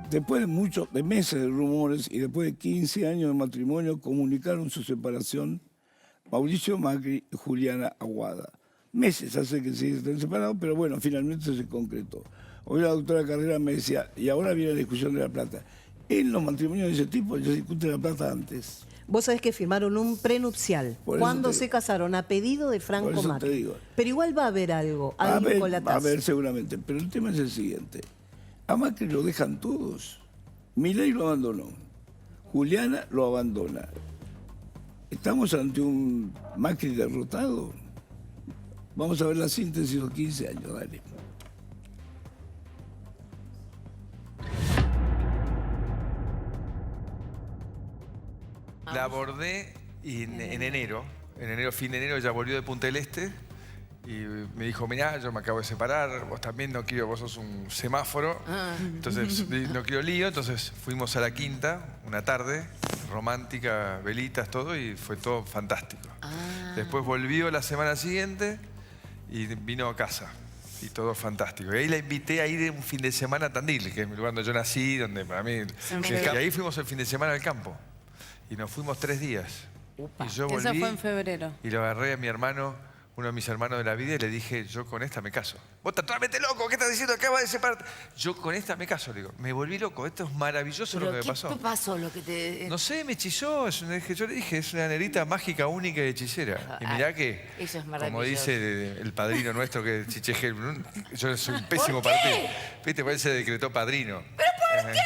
Después de meses de rumores y después de 15 años de matrimonio, comunicaron su separación Mauricio Macri y Juliana Aguada. Meses hace que se estén separados, pero bueno, finalmente se concretó. Hoy la doctora Carrera me decía, y ahora viene la discusión de la plata. En los matrimonios de ese tipo ya se discute la plata antes. Vos sabés que firmaron un prenupcial. ¿Cuándo se casaron? A pedido de Franco Macri. Pero igual va a haber algo, algún colatazo. Va a haber seguramente, pero el tema es el siguiente. A Macri lo dejan todos. Milei lo abandonó. Juliana lo abandona. ¿Estamos ante un Macri derrotado? Vamos a ver la síntesis de los 15 años, dale. La abordé y en enero, fin de enero, ella volvió de Punta del Este y me dijo, mirá, yo me acabo de separar, vos también no quiero, vos sos un semáforo, entonces no quiero lío, entonces fuimos a la quinta una tarde, romántica, velitas, todo, y fue todo fantástico. Después volvió la semana siguiente y vino a casa. Y todo fantástico. Y ahí la invité a ir un fin de semana a Tandil, que es el lugar donde yo nací, donde para mí... Y ahí fuimos el fin de semana al campo. Y nos fuimos 3 días. Y yo volví, eso fue en febrero. Y lo agarré a mi hermano, uno de mis hermanos de la vida, y le dije, yo con esta me caso. Vos estás totalmente loco, ¿qué estás diciendo? Acabas de separar. Yo con esta me caso, le digo. Me volví loco, esto es maravilloso lo que me pasó. ¿Qué pasó? Lo que te... No sé, me hechizó. Yo le dije, es una negrita mágica, única y hechicera. Y mirá que, eso es como dice el padrino nuestro, que es Chiche Helbrun, yo soy un pésimo partido. ¿Viste? Por él se decretó padrino. ¿Pero por qué?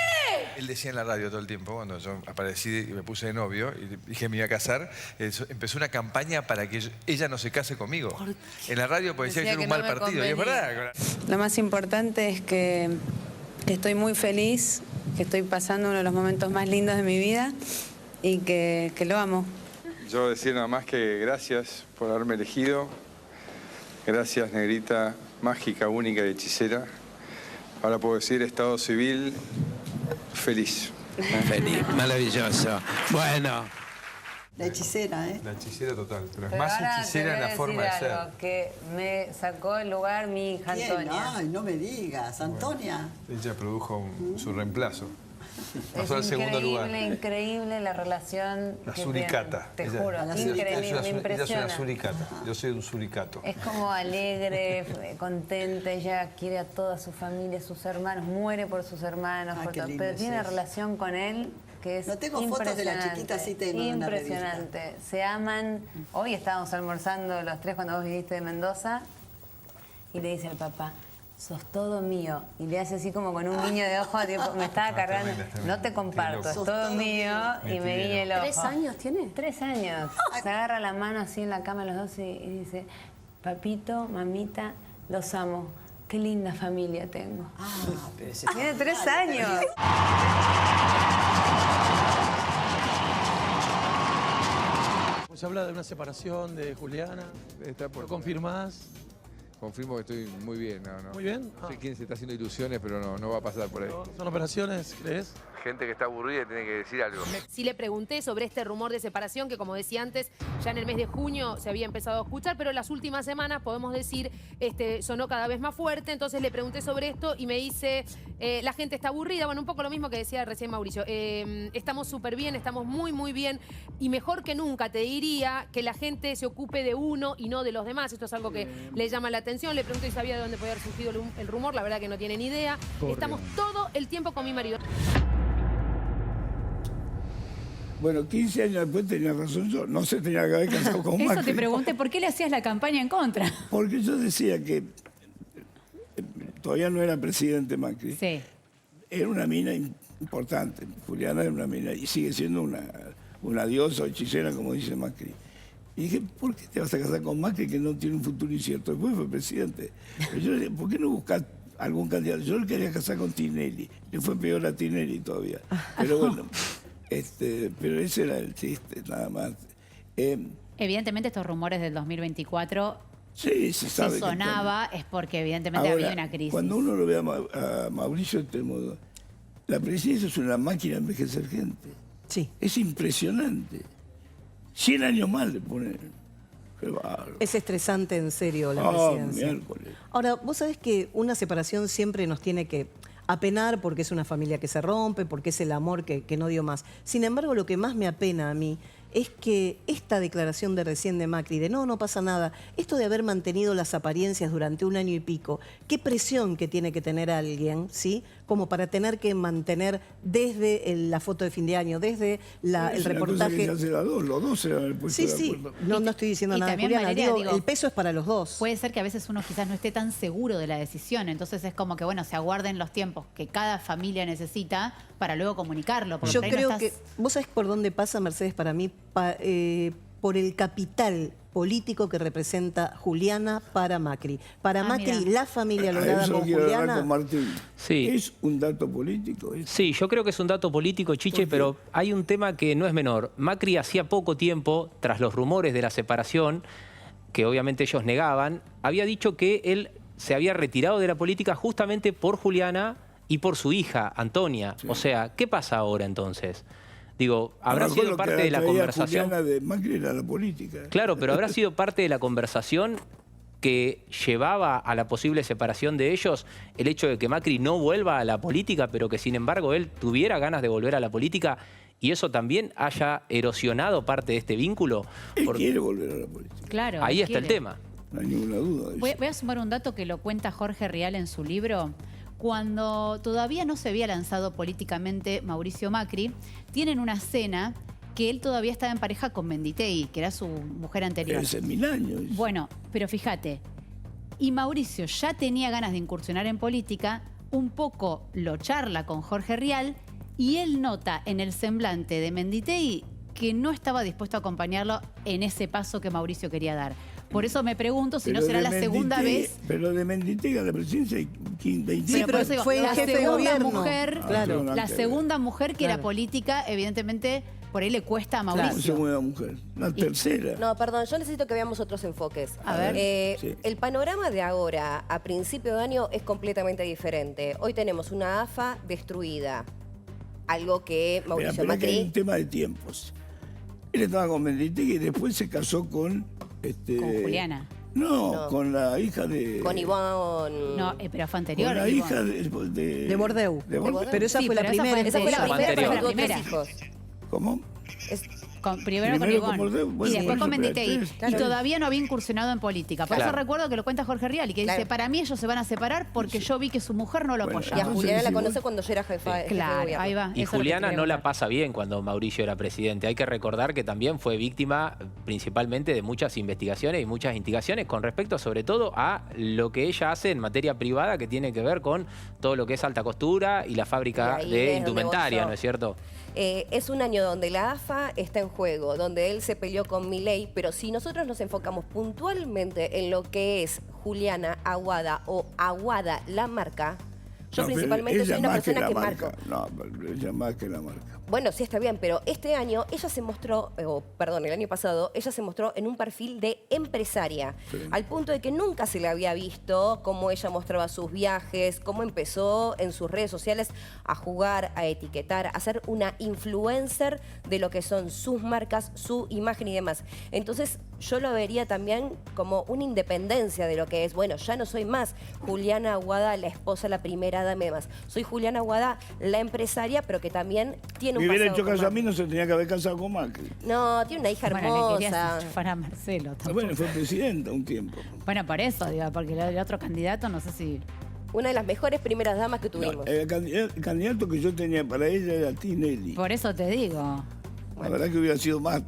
Él decía en la radio todo el tiempo, cuando yo aparecí y me puse de novio y dije que me iba a casar, empezó una campaña para que ella no se case conmigo. En la radio pues decía que yo era un mal partido, y es verdad. Lo más importante es que estoy muy feliz, que estoy pasando uno de los momentos más lindos de mi vida y que lo amo. Yo decir nada más que gracias por haberme elegido. Gracias, negrita, mágica, única y hechicera. Ahora puedo decir estado civil, feliz. Feliz, maravilloso. Bueno. La hechicera, ¿eh? La hechicera total, pero es más hechicera en la forma de ser. Que me sacó el lugar mi hija Antonia. Ay, no me digas, Antonia. Ella produjo su reemplazo. Es Pasó al segundo lugar. Increíble la relación. La suricata. Te juro, increíble, me impresiona. Ella es una suricata, yo soy un suricato. Es como alegre, contenta, ella quiere a toda su familia, sus hermanos, muere por sus hermanos, pero tiene una relación con él que es no tengo fotos de la chiquita, sí tengo. Impresionante. Se aman. Hoy estábamos almorzando los 3 cuando vos viniste de Mendoza y le dice al papá, sos todo mío. Y le hace así como con un guiño de ojo, tipo, me estaba cargando. No te comparto, es todo mío. Y me guiña el ojo. ¿3 años tiene? 3 años. Se agarra la mano así en la cama los dos y dice, papito, mamita, los amo. Qué linda familia tengo. Pero tiene 3 años. Se habla de una separación de Juliana. ¿Lo confirmás? Confirmo que estoy muy bien, no. ¿Muy bien? No sé quién se está haciendo ilusiones, pero no va a pasar por ahí. ¿Son operaciones, crees? Gente que está aburrida y tiene que decir algo. Sí le pregunté sobre este rumor de separación que, como decía antes, ya en el mes de junio se había empezado a escuchar, pero en las últimas semanas, podemos decir, sonó cada vez más fuerte. Entonces le pregunté sobre esto y me dice, la gente está aburrida. Bueno, un poco lo mismo que decía recién Mauricio. Estamos súper bien, estamos muy, muy bien. Y mejor que nunca, te diría, que la gente se ocupe de uno y no de los demás. Esto es algo que le llama la atención. Le pregunté si sabía de dónde podía haber surgido el rumor. La verdad que no tiene ni idea. Estamos todo el tiempo con mi marido. Bueno, 15 años después tenía razón yo. No se tenía que haber casado con Macri. Eso te pregunté, ¿por qué le hacías la campaña en contra? Porque yo decía que todavía no era presidente Macri. Sí. Era una mina importante. Juliana era una mina y sigue siendo una diosa o hechicera, como dice Macri. Y dije, ¿por qué te vas a casar con Macri que no tiene un futuro incierto? Después fue presidente. Pero yo le dije, ¿por qué no buscas algún candidato? Yo le quería casar con Tinelli. Le fue peor a Tinelli todavía. Pero bueno... pero ese era el chiste, nada más. Evidentemente estos rumores del 2024, sí, se sabe si sonaba, es porque evidentemente ahora, había una crisis. Cuando uno lo ve a Mauricio de este modo, la presidencia es una máquina de envejecer gente. Sí. Es impresionante. 100 años más le ponen. Es estresante, en serio, la presidencia. Miércoles. Ahora, vos sabés que una separación siempre nos tiene que... a penar porque es una familia que se rompe, porque es el amor que no dio más. Sin embargo, lo que más me apena a mí es que esta declaración de recién de Macri, de no pasa nada, esto de haber mantenido las apariencias durante 1 año y pico, qué presión que tiene que tener alguien, ¿sí? Como para tener que mantener desde la foto de fin de año, desde el reportaje. Los dos se han puesto de acuerdo. No estoy diciendo nada, Juliana, Valeria, digo, el peso es para los dos. Puede ser que a veces uno quizás no esté tan seguro de la decisión, entonces es como que, bueno, se aguarden los tiempos que cada familia necesita para luego comunicarlo. Yo creo que, ¿vos sabés por dónde pasa, Mercedes, para mí? Por el capital político que representa Juliana para Macri. Para Macri, mira, la familia lograda con Juliana... Con Martín. Sí. ¿Es un dato político? Sí, yo creo que es un dato político, Chiche, pero hay un tema que no es menor. Macri hacía poco tiempo, tras los rumores de la separación, que obviamente ellos negaban, había dicho que él se había retirado de la política justamente por Juliana y por su hija, Antonia. Sí. O sea, ¿qué pasa ahora entonces? Digo, habrá sido parte de la conversación. Juliana de Macri era la política. Claro, pero habrá sido parte de la conversación que llevaba a la posible separación de ellos el hecho de que Macri no vuelva a la política, pero que sin embargo él tuviera ganas de volver a la política y eso también haya erosionado parte de este vínculo. Él quiere volver a la política. Claro. Ahí está el tema. No hay ninguna duda de eso. Voy a sumar un dato que lo cuenta Jorge Rial en su libro. Cuando todavía no se había lanzado políticamente Mauricio Macri, tienen una cena que él todavía estaba en pareja con Menditei, que era su mujer anterior. Hace 1000 años. Bueno, pero fíjate, y Mauricio ya tenía ganas de incursionar en política, un poco lo charla con Jorge Rial y él nota en el semblante de Menditei que no estaba dispuesto a acompañarlo en ese paso que Mauricio quería dar. Por eso me pregunto si no será la segunda vez. Pero de Menditei a la presidencia hay 20. Sí, pero digo, fue la jefe de segunda gobierno. mujer, Claro. la segunda mujer que era política, evidentemente por ahí le cuesta a Mauricio. La segunda mujer, la tercera. No, perdón, yo necesito que veamos otros enfoques. A ver. Sí. El panorama de ahora, a principio de año, es completamente diferente. Hoy tenemos una AFA destruida. Algo que Mauricio Macri... Macri... Hay un tema de tiempos. Él estaba con Menditei y después se casó con... Con Juliana. No, con la hija de... Con Ivonne... No, pero fue anterior. Con la hija de Bordeu. Pero esa sí, fue la pero primera. Esa fue la primera, fue la primera. ¿Cómo? Primero con Ivonne y después con Menditei. Claro. Y todavía no había incursionado en política. Por eso recuerdo que lo cuenta Jorge Rial y que dice, para mí ellos se van a separar porque yo vi que su mujer no lo apoyaba. Y a Juliana la conoce cuando yo era jefa Claro, de ahí va. Y Eso Juliana es lo que no la preguntar. pasa bien cuando Mauricio era presidente. Hay que recordar que también fue víctima principalmente de muchas investigaciones y muchas instigaciones con respecto sobre todo a lo que ella hace en materia privada que tiene que ver con todo lo que es alta costura y la fábrica de indumentaria, ¿no es cierto? Es un año donde la AFA está en juego, donde él se peleó con Milei, pero si nosotros nos enfocamos puntualmente en lo que es Juliana Aguada o Aguada la marca, yo principalmente soy una persona que marco. No, ella más que la marca. Bueno, sí está bien, pero este año ella se mostró, el año pasado, ella se mostró en un perfil de empresaria, al punto de que nunca se le había visto cómo ella mostraba sus viajes, cómo empezó en sus redes sociales a jugar, a etiquetar, a ser una influencer de lo que son sus marcas, su imagen y demás. Entonces yo lo vería también como una independencia de lo que es, bueno, ya no soy más Juliana Aguada, la esposa, la primera dama y demás. Soy Juliana Aguada, la empresaria, pero que también tiene un Si hubiera pasado hecho caso a mí, no se tenía que haber casado con Macri. No, tiene una hija Bueno, le querías hermosa. enchufar a Marcelo tampoco. Bueno, fue presidenta un tiempo. Bueno, por eso, digo, porque el otro candidato no sé si... Una de las mejores primeras damas que tuvimos. El candidato que yo tenía para ella era Tinelli. Por eso te digo. La verdad que hubiera sido más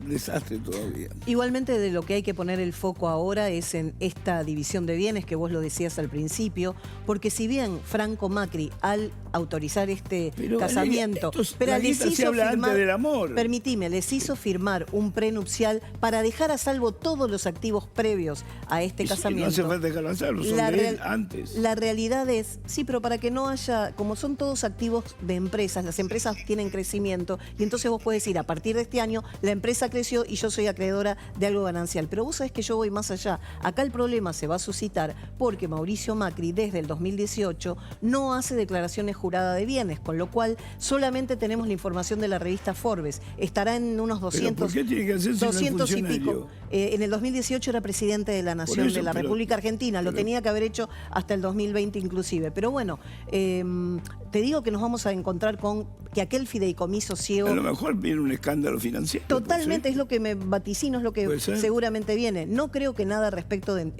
desastre todavía. Igualmente de lo que hay que poner el foco ahora es en esta división de bienes que vos lo decías al principio, porque si bien Franco Macri al autorizar este casamiento, pero les hizo firmar, del amor. Permitime, les hizo firmar un prenupcial para dejar a salvo todos los activos previos a este casamiento. No hace falta dejarlo a salvo, son de él antes. La realidad es, sí, pero para que no haya, como son todos activos de empresas, las empresas tienen crecimiento y entonces vos puedes decir, a partir de este año la empresa creció y yo soy acreedora de algo ganancial. Pero vos sabés que yo voy más allá. Acá el problema se va a suscitar porque Mauricio Macri desde el 2018 no hace declaraciones jurada de bienes, con lo cual solamente tenemos la información de la revista Forbes. Estará en unos 200, ¿Por qué tiene que hacerse 200 y funcionario? pico. En el 2018 era presidente de la Nación eso, de la pero- República Argentina, lo pero- tenía que haber hecho hasta el 2020 inclusive. Pero bueno, te digo que nos vamos a encontrar con que aquel fideicomiso ciego... A lo mejor viene un escándalo financiero. Totalmente, es lo que me vaticino, es lo que Puede ser. seguramente viene. No creo que nada respecto del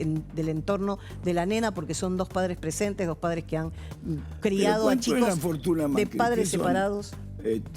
entorno de la nena, porque son dos padres presentes, dos padres que han criado a ¿Cuánto chicos es la fortuna, de Macri? ¿Qué padres son? separados.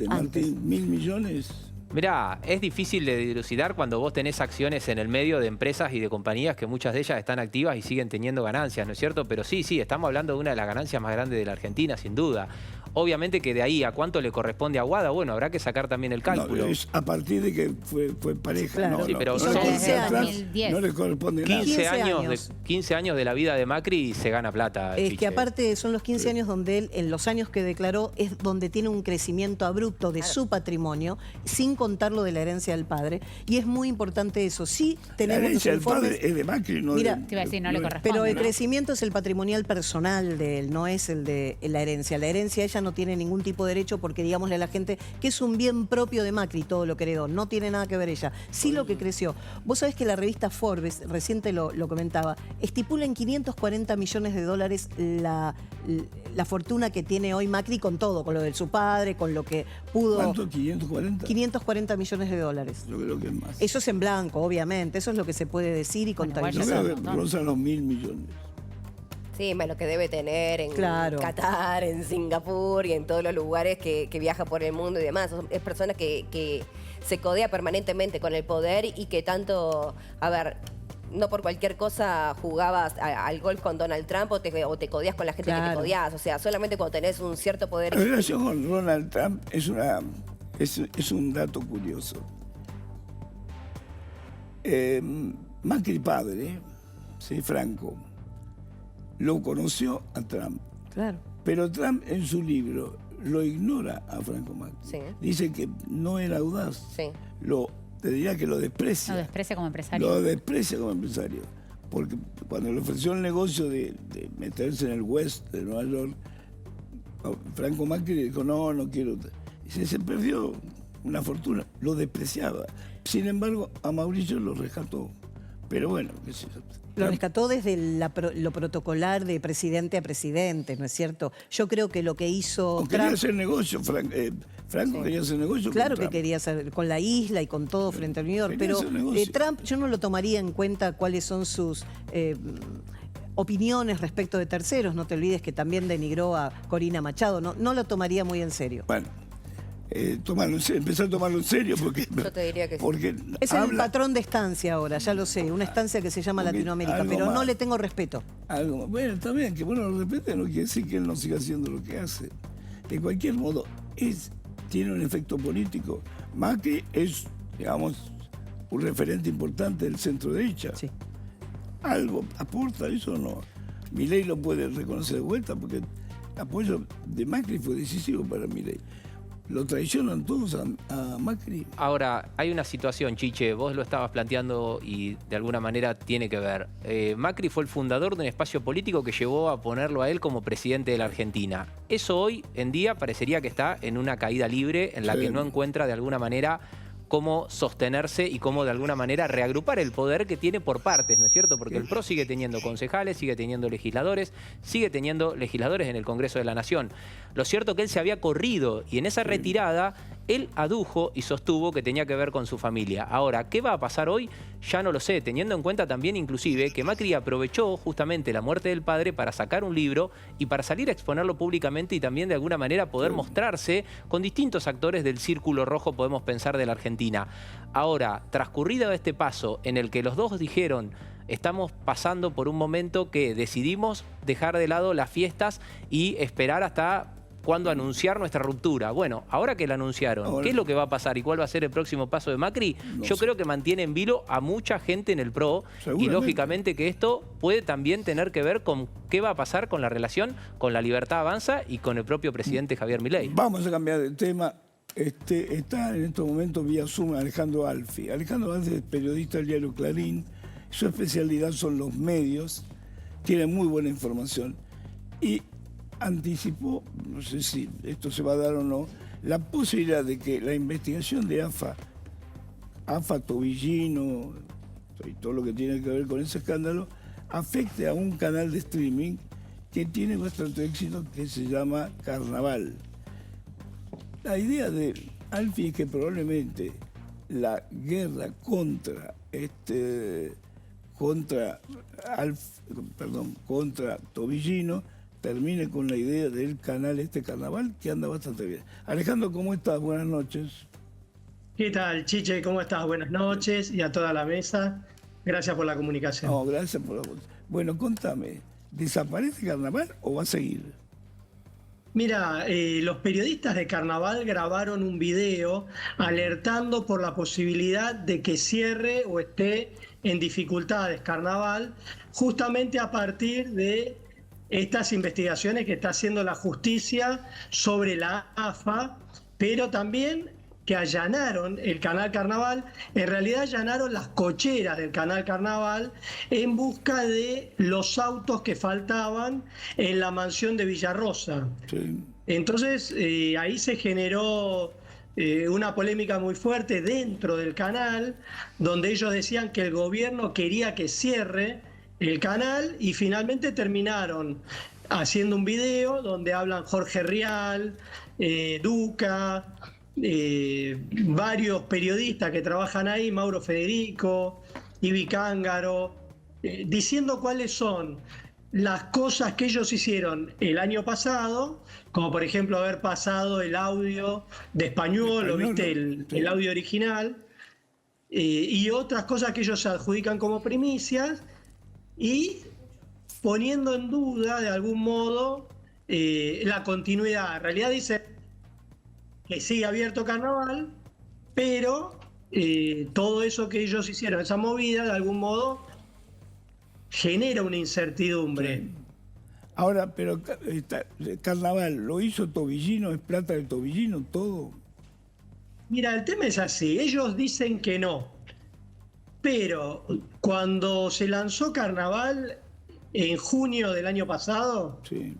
Martín, 1.000 millones. Mirá, es difícil de dilucidar cuando vos tenés acciones en el medio de empresas y de compañías que muchas de ellas están activas y siguen teniendo ganancias, ¿no es cierto? Pero sí, estamos hablando de una de las ganancias más grandes de la Argentina, sin duda. Obviamente que de ahí a cuánto le corresponde a Aguada, bueno, habrá que sacar también el cálculo. No, es a partir de que fue pareja. Claro. No, Sí, pero no, son no, 15 atrás, años. no le corresponde nada. 15 años. años, 15 años de la vida de Macri y se gana plata. Es Chiche. que aparte son los 15 años donde él, en los años que declaró, es donde tiene un crecimiento abrupto de su patrimonio, sin contar lo de la herencia del padre. Y es muy importante eso. Sí La tenemos los herencia del informes... padre es de Macri, no Mira, de... Te iba a decir, no le corresponde. Pero el ¿no? crecimiento es el patrimonial personal de él, no es el de la herencia. La herencia ella no tiene ningún tipo de derecho porque digámosle a la gente que es un bien propio de Macri todo lo que heredó. No tiene nada que ver ella. Sí lo que creció. Vos sabés que la revista Forbes, reciente lo comentaba, estipula en 540 millones de dólares la fortuna que tiene hoy Macri con todo, con lo de su padre, con lo que pudo... ¿Cuánto? ¿540? 540 millones de dólares. Yo creo que es más. Eso es en blanco, obviamente. Eso es lo que se puede decir y Bueno, Yo contabilizar. creo que rozan los 1.000 millones. Sí, más lo que debe tener en Claro. Qatar, en Singapur y en todos los lugares que viaja por el mundo y demás. Es persona que se codea permanentemente con el poder y que tanto, a ver, no por cualquier cosa jugabas al golf con Donald Trump o te codías con la gente que te Claro. codías. O sea, solamente cuando tenés un cierto poder. La relación con Donald Trump es un dato curioso. Macri padre, ¿sí? Franco, lo conoció a Trump. Claro. Pero Trump en su libro lo ignora a Franco Macri. Sí. Dice que no era audaz. Sí. Te diría que lo desprecia. Lo desprecia como empresario. Lo desprecia como empresario. Porque cuando le ofreció el negocio de meterse en el West de Nueva York, Franco Macri le dijo, no quiero. Y se perdió una fortuna. Lo despreciaba. Sin embargo, a Mauricio lo rescató. Pero bueno, qué sé yo. Lo rescató desde lo protocolar de presidente a presidente, ¿no es cierto? Yo creo que lo que hizo Quería Trump... hacer negocio, Franco quería hacer negocio. Claro con que Trump. quería hacer con la isla y con todo frente al New York, Quería pero hacer negocio. Trump yo no lo tomaría en cuenta cuáles son sus opiniones respecto de terceros. No te olvides que también denigró a Corina Machado, no lo tomaría muy en serio. Bueno, empezar a tomarlo en serio porque... Yo te diría que sí. Porque Es el patrón de estancia ahora, ya lo sé, una estancia que se llama Porque Latinoamérica, algo pero no más. le tengo respeto. Bueno, está bien, que bueno lo repite, no quiere decir que él no siga haciendo lo que hace. De cualquier modo, tiene un efecto político. Macri es, digamos, un referente importante del centro derecha. Sí. Algo aporta, eso no. Milei lo puede reconocer de vuelta porque el apoyo de Macri fue decisivo para Milei. Lo traicionan todos a Macri. Ahora, hay una situación, Chiche, vos lo estabas planteando y de alguna manera tiene que ver. Macri fue el fundador de un espacio político que llevó a ponerlo a él como presidente de la Argentina. Eso hoy en día parecería que está en una caída libre en la Sí. que no encuentra de alguna manera cómo sostenerse y cómo de alguna manera reagrupar el poder que tiene por partes, ¿no es cierto? Porque el PRO sigue teniendo concejales, sigue teniendo legisladores, sigue teniendo legisladores en el Congreso de la Nación. Lo cierto es que él se había corrido y en esa retirada él adujo y sostuvo que tenía que ver con su familia. Ahora, ¿qué va a pasar hoy? Ya no lo sé, teniendo en cuenta también inclusive que Macri aprovechó justamente la muerte del padre para sacar un libro y para salir a exponerlo públicamente y también de alguna manera poder mostrarse con distintos actores del círculo rojo, podemos pensar, de la Argentina. Ahora, transcurrido este paso en el que los dos dijeron estamos pasando por un momento que decidimos dejar de lado las fiestas y esperar hasta cuándo anunciar nuestra ruptura. Bueno, ahora que la anunciaron, Ahora. ¿qué es lo que va a pasar y cuál va a ser el próximo paso de Macri? No Yo sé. creo que mantiene en vilo a mucha gente en el PRO y Seguramente. lógicamente que esto puede también tener que ver con qué va a pasar con la relación con La Libertad Avanza y con el propio presidente Javier Milei. Vamos a cambiar de tema. Está en estos momentos vía Zoom Alejandro Alfi. Alejandro Alfi es periodista del diario Clarín. Su especialidad son los medios. Tiene muy buena información. Y anticipó, no sé si esto se va a dar o no, la posibilidad de que la investigación de AFA Tobillino y todo lo que tiene que ver con ese escándalo, afecte a un canal de streaming que tiene bastante éxito, que se llama Carnaval. La idea de Alfie es que probablemente la guerra contra Tobillino termine con la idea del canal Carnaval, que anda bastante bien. Alejandro, ¿cómo estás? Buenas noches. ¿Qué tal, Chiche? ¿Cómo estás? Buenas noches y a toda la mesa. Gracias por la comunicación. No, gracias por la comunicación. Bueno, contame, ¿desaparece Carnaval o va a seguir? Mira, los periodistas de Carnaval grabaron un video alertando por la posibilidad de que cierre o esté en dificultades Carnaval, justamente a partir de estas investigaciones que está haciendo la justicia sobre la AFA, pero también que allanaron el canal Carnaval, en realidad allanaron las cocheras del canal Carnaval en busca de los autos que faltaban en la mansión de Villarrosa. Sí. Entonces ahí se generó una polémica muy fuerte dentro del canal, donde ellos decían que el gobierno quería que cierre el canal y finalmente terminaron haciendo un video donde hablan Jorge Rial, Duca, varios periodistas que trabajan ahí, Mauro Federico, Ibi Cángaro, diciendo cuáles son las cosas que ellos hicieron el año pasado, como por ejemplo haber pasado el audio de Español, ¿viste? El audio original, y otras cosas que ellos se adjudican como primicias, y poniendo en duda de algún modo la continuidad. En realidad dice que sigue abierto Carnaval, pero todo eso que ellos hicieron, esa movida, de algún modo genera una incertidumbre. Sí. Ahora, pero Carnaval, ¿lo hizo Tobillino? ¿Es plata de Tobillino todo? Mira, el tema es así, ellos dicen que no, pero cuando se lanzó Carnaval en junio del año pasado, sí,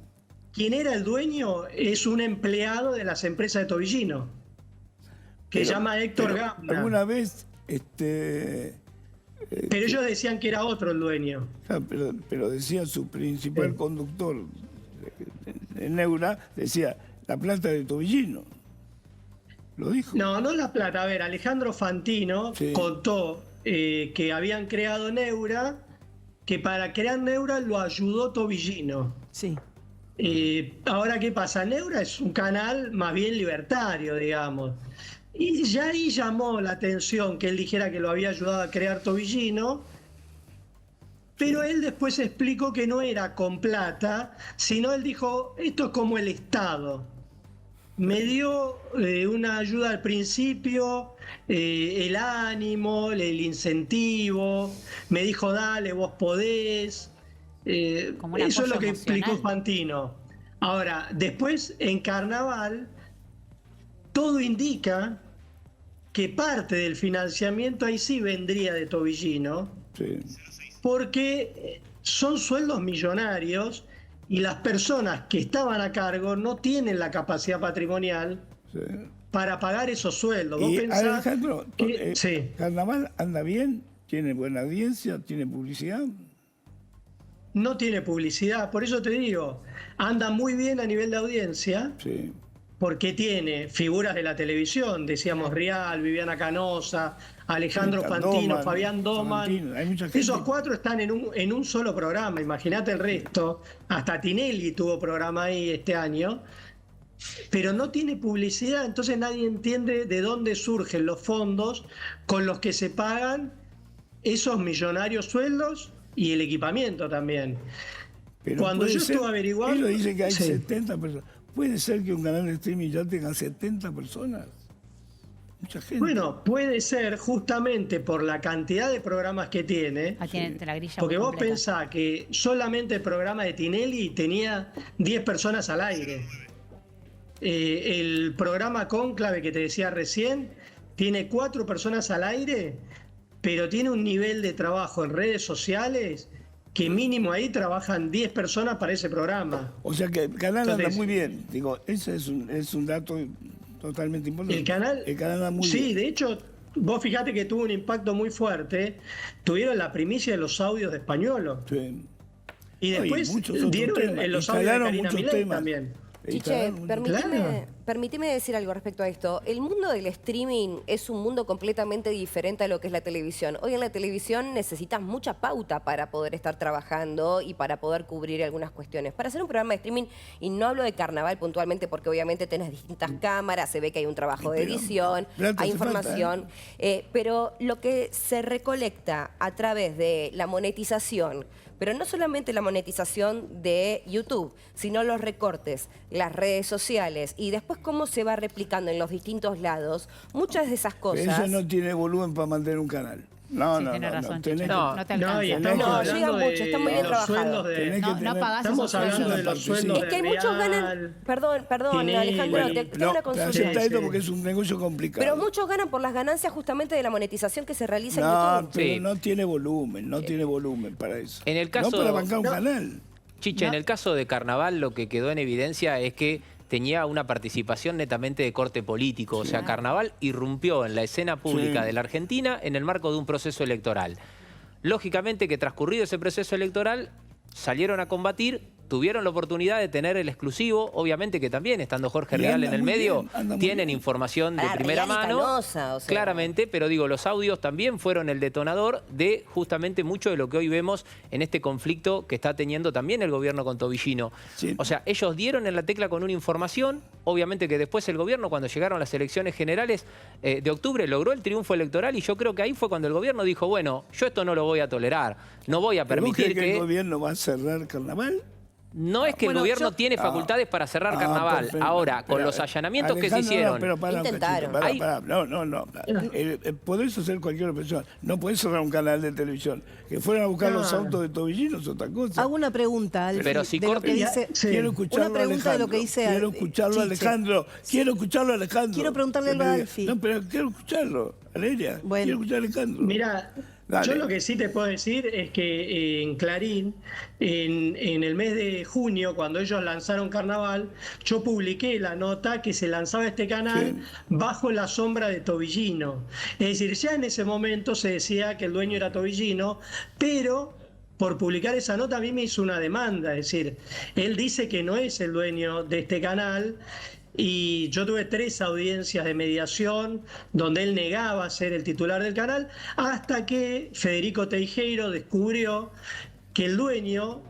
quien era el dueño es un empleado de las empresas de Tobillino, que se llama Héctor Gambra. ¿Alguna vez pero ellos decían que era otro el dueño. Claro, pero decía su principal conductor en Neura, decía la plata de Tobillino. ¿Lo dijo? No, no la plata. A ver, Alejandro Fantino contó que habían creado Neura, que para crear Neura lo ayudó Tobillino. Sí. Ahora, ¿qué pasa? Neura es un canal más bien libertario, digamos. Y ya ahí llamó la atención que él dijera que lo había ayudado a crear Tobillino, pero él después explicó que no era con plata, sino él dijo, esto es como el Estado. Me dio una ayuda al principio, el ánimo, el incentivo, me dijo, dale, vos podés. Eso es lo que explicó Fantino. Ahora, después en Carnaval, todo indica que parte del financiamiento ahí sí vendría de Tobillino, porque son sueldos millonarios y las personas que estaban a cargo no tienen la capacidad patrimonial para pagar esos sueldos. ¿Vos pensás Alejandro, que, ¿Carnaval anda bien? ¿Tiene buena audiencia? ¿Tiene publicidad? No tiene publicidad, por eso te digo, anda muy bien a nivel de audiencia. Sí. Porque tiene figuras de la televisión, decíamos Rial, Viviana Canosa, Alejandro Fantino, Fabián Doman. Esos cuatro están en un solo programa, imagínate el resto. Hasta Tinelli tuvo programa ahí este año, pero no tiene publicidad, entonces nadie entiende de dónde surgen los fondos con los que se pagan esos millonarios sueldos y el equipamiento también. Pero cuando yo estuve averiguando... Ellos dicen que hay 70 personas. ¿Puede ser que un canal de streaming ya tenga 70 personas? Mucha gente. Bueno, puede ser justamente por la cantidad de programas que tiene. Porque vos pensás que solamente el programa de Tinelli tenía 10 personas al aire. El programa Cónclave que te decía recién tiene 4 personas al aire, pero tiene un nivel de trabajo en redes sociales que mínimo ahí trabajan 10 personas para ese programa. O sea que el canal anda Entonces, muy bien. Digo, ese es un dato totalmente importante. El canal anda muy bien. Sí, de hecho, vos fijate que tuvo un impacto muy fuerte. Tuvieron la primicia de los audios de Españolo. Sí. Y después muchos otros dieron temas. en los audios de Instalaron Karina muchos Milei temas. también. Chiche, Claro. permíteme decir algo respecto a esto. El mundo del streaming es un mundo completamente diferente a lo que es la televisión. Hoy en la televisión necesitas mucha pauta para poder estar trabajando y para poder cubrir algunas cuestiones. Para hacer un programa de streaming, y no hablo de carnaval puntualmente porque obviamente tenés distintas cámaras, se ve que hay un trabajo de edición, plata hay hace falta, información, pero lo que se recolecta a través de la monetización, pero no solamente la monetización de YouTube, sino los recortes, las redes sociales y después cómo se va replicando en los distintos lados, muchas de esas cosas... Eso no tiene volumen para mantener un canal. No, Sí, no, tenés no. razón, Tenés Chiche, que- no te alcanza. No, y estamos hablando llega mucho, está muy bien los sueldos trabajado. de... No pagás Estamos esos hablando sueldos. de los sueldos Es que hay muchos ganan... Perdón, Tinelli, Alejandro, bueno, te tengo una consulta. acepta esto Sí. porque es un negocio complicado. Pero muchos ganan por las ganancias justamente de la monetización que se realiza en No, YouTube. pero Sí. no tiene volumen para eso. En el caso- No para bancar un canal. Chiche, en el caso de Carnaval lo que quedó en evidencia es que tenía una participación netamente de corte político. O sea, Carnaval irrumpió en la escena pública Sí. de la Argentina en el marco de un proceso electoral. Lógicamente que transcurrido ese proceso electoral salieron a combatir, tuvieron la oportunidad de tener el exclusivo, obviamente que también, estando Jorge Y Rial anda en el muy medio, bien, anda muy tienen bien. información de Para primera Rial y mano. Canosa, o sea. Claramente, pero digo, los audios también fueron el detonador de justamente mucho de lo que hoy vemos en este conflicto que está teniendo también el gobierno con Tobillino. Sí. O sea, ellos dieron en la tecla con una información, obviamente que después el gobierno, cuando llegaron las elecciones generales de octubre, logró el triunfo electoral y yo creo que ahí fue cuando el gobierno dijo, bueno, yo esto no lo voy a tolerar, no voy a ¿Pero vos permitir creés que el que... gobierno va a cerrar Carnaval? No es que Bueno, el gobierno yo- tiene facultades para cerrar Carnaval. perfecto. Ahora, con Pero, los allanamientos que se Alejandro, hicieron... no, pero pará un Intentaron. cachito, Ahí- pará. No. Podés hacer cualquier persona. No podés cerrar un canal de televisión. Que fueran a buscar los autos de Tobillino es otra cosa. Hago una pregunta, Alfie, Pero si de lo corta- que dice... Sí. Quiero escucharlo Una pregunta a de lo Alejandro. que dice Quiero Al- escucharlo a Chiche. Alejandro. Quiero escucharlo a Alejandro. Quiero preguntarle Que me algo a diga. Alfie. No, pero quiero escucharlo. Valeria, Bueno. quiero escuchar a Alejandro. Mira, Dale. yo lo que sí te puedo decir es que en Clarín, en el mes de junio, cuando ellos lanzaron Carnaval, yo publiqué la nota que se lanzaba este canal Sí. bajo la sombra de Tobillino. Es decir, ya en ese momento se decía que el dueño era Tobillino, pero por publicar esa nota a mí me hizo una demanda. Es decir, él dice que no es el dueño de este canal. Y yo tuve 3 audiencias de mediación donde él negaba ser el titular del canal, hasta que Federico Teijeiro descubrió que el dueño,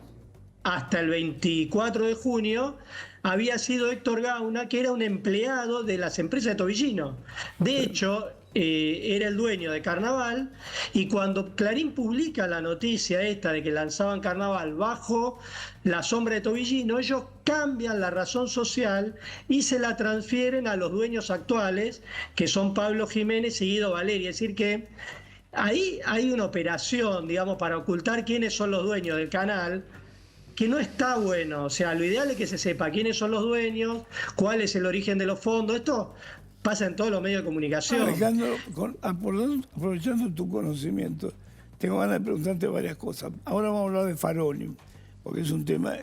hasta el 24 de junio, había sido Héctor Gauna, que era un empleado de las empresas de Tobillino. De hecho, era el dueño de Carnaval, y cuando Clarín publica la noticia esta de que lanzaban Carnaval bajo la sombra de Tobillino, ellos cambian la razón social y se la transfieren a los dueños actuales, que son Pablo Jiménez y Guido Valeri. Es decir que ahí hay una operación, digamos, para ocultar quiénes son los dueños del canal, que no está bueno. O sea, lo ideal es que se sepa quiénes son los dueños, cuál es el origen de los fondos. Esto pasa en todos los medios de comunicación. Alejandro, aprovechando tu conocimiento, tengo ganas de preguntarte varias cosas. Ahora vamos a hablar de Faroni, porque es un tema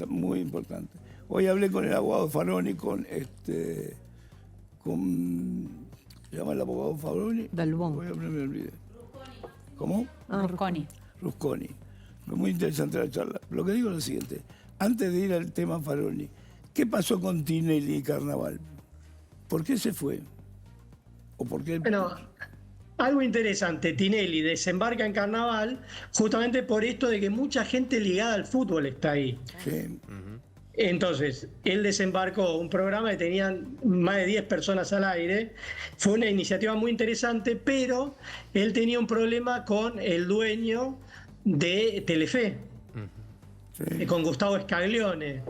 muy importante. Hoy hablé con el abogado Faroni, ¿se llama el abogado Faroni? Dalbón. Voy a me olvidé. ¿Cómo? Rusconi. Rusconi. Fue muy interesante la charla. Lo que digo es lo siguiente. Antes de ir al tema Faroni, ¿qué pasó con Tinelli y Carnaval? ¿Por qué se fue? ¿O por qué? Bueno, algo interesante, Tinelli desembarca en Carnaval justamente por esto de que mucha gente ligada al fútbol está ahí. Sí. Entonces, él desembarcó un programa que tenían más de 10 personas al aire. Fue una iniciativa muy interesante, pero él tenía un problema con el dueño de Telefe, con Gustavo Scaglione.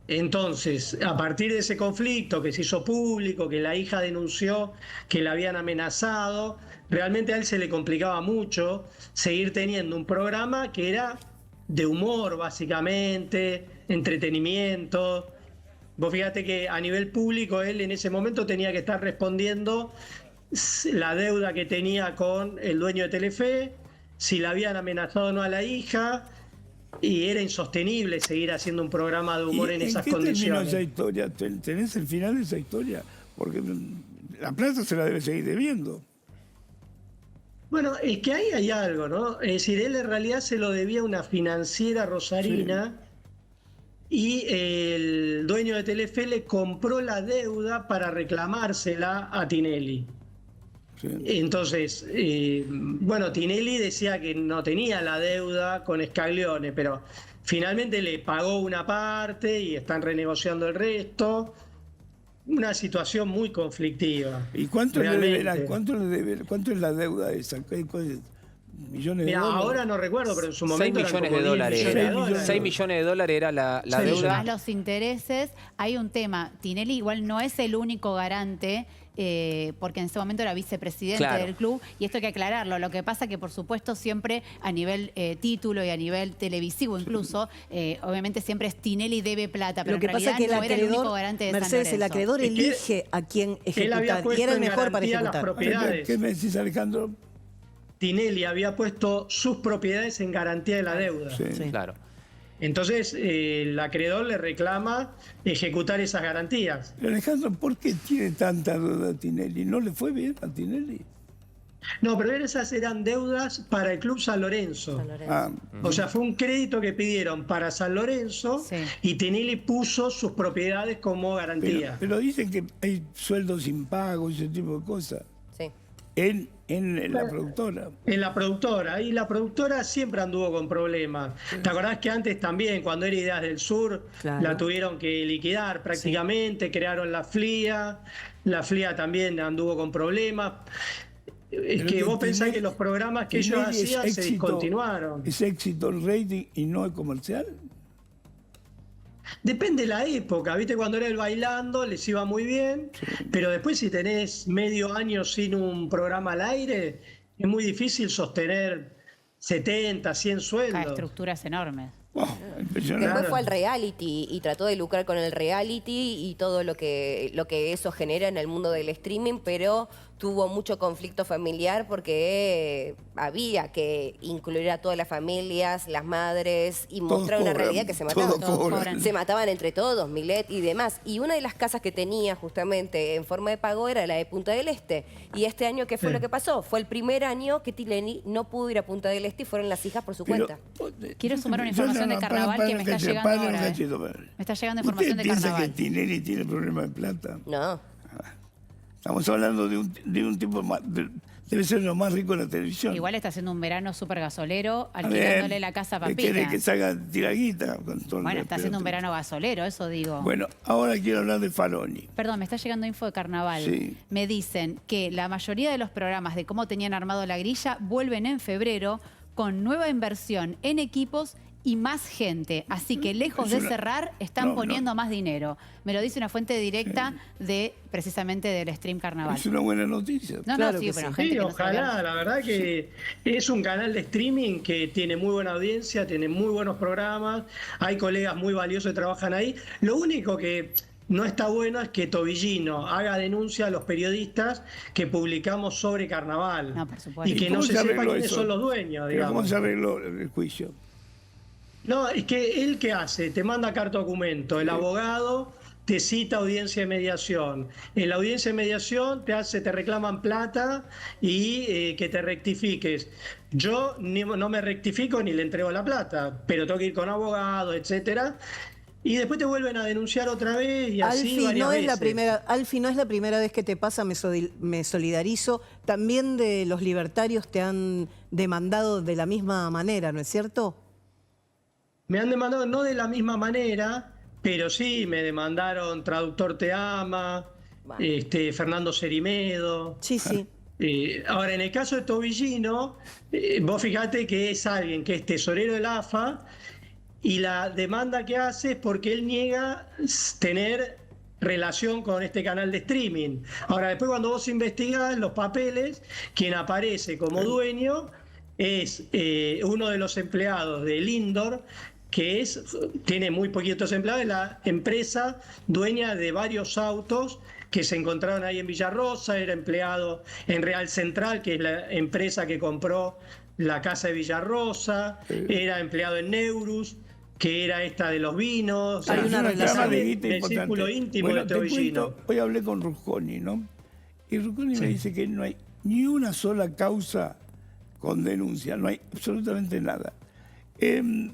Entonces, a partir de ese conflicto que se hizo público, que la hija denunció que la habían amenazado, realmente a él se le complicaba mucho seguir teniendo un programa que era de humor, básicamente, entretenimiento. Vos fíjate que a nivel público él en ese momento tenía que estar respondiendo la deuda que tenía con el dueño de Telefe, si la habían amenazado o no a la hija, y era insostenible seguir haciendo un programa de humor en esas qué terminó condiciones. esa historia? ¿Tenés el final de esa historia? Porque la plata se la debe seguir debiendo. Bueno, es que ahí hay algo, ¿no? Es decir, él en realidad se lo debía a una financiera rosarina, y el dueño de Telefe le compró la deuda para reclamársela a Tinelli. Entonces, bueno, Tinelli decía que no tenía la deuda con Scaglione, pero finalmente le pagó una parte y están renegociando el resto. Una situación muy conflictiva. ¿Y cuánto le realmente. deberán? ¿Cuánto es la deuda esa? ¿Millones de Mira, dólares? ahora no recuerdo, pero en su 6 momento millones eran como de 10 dólares. millones de dólares. 6 millones de dólares era la 6 deuda. Más los intereses, hay un tema. Tinelli igual no es el único garante, porque en ese momento era vicepresidente Claro. del club, y esto hay que aclararlo. Lo que pasa que, por supuesto, siempre a nivel título y a nivel televisivo incluso, obviamente siempre es Tinelli debe plata, pero Lo que en pasa es realidad que el no era el único acreedor, garante de San Mercedes, el Lorenzo. acreedor Es que elige a quién él había ejecutar y puesto era el en mejor para garantía las ejecutar. propiedades. ¿Qué me decís, Alejandro? Tinelli había puesto sus propiedades en garantía de la deuda. Claro. Entonces, el acreedor le reclama ejecutar esas garantías. Pero Alejandro, ¿por qué tiene tanta deuda Tinelli? ¿No le fue bien a Tinelli? No, pero esas eran deudas para el Club San Lorenzo. Ah, O sea, fue un crédito que pidieron para San Lorenzo y Tinelli puso sus propiedades como garantía. pero dicen que hay sueldos impagos y ese tipo de cosas. Sí. En la productora. En la productora, y la productora siempre anduvo con problemas. ¿Te acordás que antes también, cuando era Ideas del Sur, la tuvieron que liquidar prácticamente, crearon la FLIA también anduvo con problemas? Es que vos pensás que los programas que ellos hacían se discontinuaron. ¿Es éxito el rating y no el comercial? Depende de la época, ¿viste? Cuando era el Bailando les iba muy bien, pero después si tenés medio año sin un programa al aire, es muy difícil sostener 70, 100 sueldos. Estructuras enormes. Después fue al reality y trató de lucrar con el reality y todo lo que eso genera en el mundo del streaming, pero tuvo mucho conflicto familiar porque había que incluir a todas las familias, las madres, y mostrar una realidad que se mataban. Se mataban entre todos, Milet y demás. Y una de las casas que tenía justamente en forma de pago era la de Punta del Este. Y este año, ¿qué fue lo que pasó? Fue el primer año que Tinelli no pudo ir a Punta del Este y fueron las hijas por su cuenta. Quiero sumar una información de carnaval que me está llegando ahora. Me está llegando información de ¿Piensa carnaval. que Tinelli tiene problemas de plata? No. Estamos hablando de un tipo más... Debe ser lo más rico de la televisión. Igual está haciendo un verano súper gasolero, alquilándole la casa a Pampita. ¿Quiere que salga tiraguita? Bueno, está haciendo un verano gasolero, eso digo. Bueno, ahora quiero hablar de Faroni. Perdón, me está llegando info de carnaval. Sí. Me dicen que la mayoría de los programas de cómo tenían armado la grilla vuelven en febrero con nueva inversión en equipos y más gente. Así que lejos de cerrar, están poniendo más dinero. Me lo dice una fuente directa de precisamente del stream carnaval. Es una buena noticia. No, Claro sí, que pero sí. gente Sí, que no ojalá, sabía. la verdad que es un canal de streaming que tiene muy buena audiencia, tiene muy buenos programas, hay colegas muy valiosos que trabajan ahí. Lo único que no está bueno es que Tobillino haga denuncia a los periodistas que publicamos sobre carnaval. No, por supuesto. Y que ¿Cómo no se sepa arregló quiénes eso? son los dueños, Pero ¿cómo digamos. se arregló el juicio? No, es que él ¿qué hace? Te manda carta documento, el abogado te cita audiencia de mediación. En la audiencia de mediación te reclaman plata y que te rectifiques. Yo no me rectifico ni le entrego la plata, pero tengo que ir con abogado, etcétera. Y después te vuelven a denunciar otra vez y así Alfi, varias no es veces. Alfi, no es la primera vez que te pasa, me solidarizo. También de los libertarios te han demandado de la misma manera, ¿no es cierto? Me han demandado no de la misma manera, pero sí me demandaron Traductor Te Ama, Fernando Cerimedo. Sí, sí. Ahora, en el caso de Tobillino, vos fijate que es alguien que es tesorero del AFA y la demanda que hace es porque él niega tener relación con este canal de streaming. Ahora, después cuando vos investigás los papeles, quien aparece como dueño es uno de los empleados de Lindor, que tiene muy poquitos empleados, es la empresa dueña de varios autos que se encontraron ahí en Villarrosa, era empleado en Real Central, que es la empresa que compró la casa de Villarrosa, era empleado en Neurus, que era esta de los vinos. O sea, Hay una relación del círculo íntimo Bueno, de te Tobillino. cuento, hoy hablé con Rusconi, ¿no? Y Rusconi me dice que no hay ni una sola causa con denuncia, no hay absolutamente nada.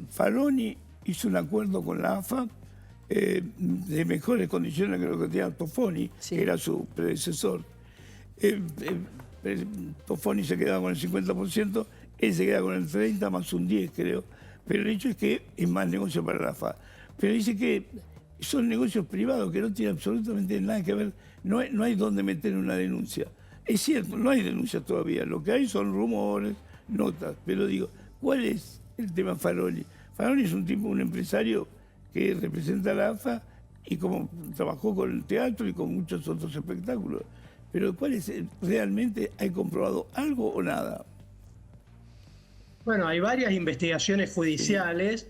Faroni hizo un acuerdo con la AFA de mejores condiciones que lo que tenía Toffoni, que era su predecesor. Toffoni se quedaba con el 50%, él se queda con el 30% más un 10%, creo. Pero el hecho es que es más negocio para la AFA. Pero dice que son negocios privados que no tienen absolutamente nada que ver, no hay donde meter una denuncia. Es cierto, no hay denuncias todavía, lo que hay son rumores, notas, pero digo, ¿cuál es el tema Faroni? Faroni es un empresario que representa a la AFA y como trabajó con el teatro y con muchos otros espectáculos. Pero ¿cuál es realmente? ¿Hay comprobado algo o nada? Bueno, hay varias investigaciones judiciales,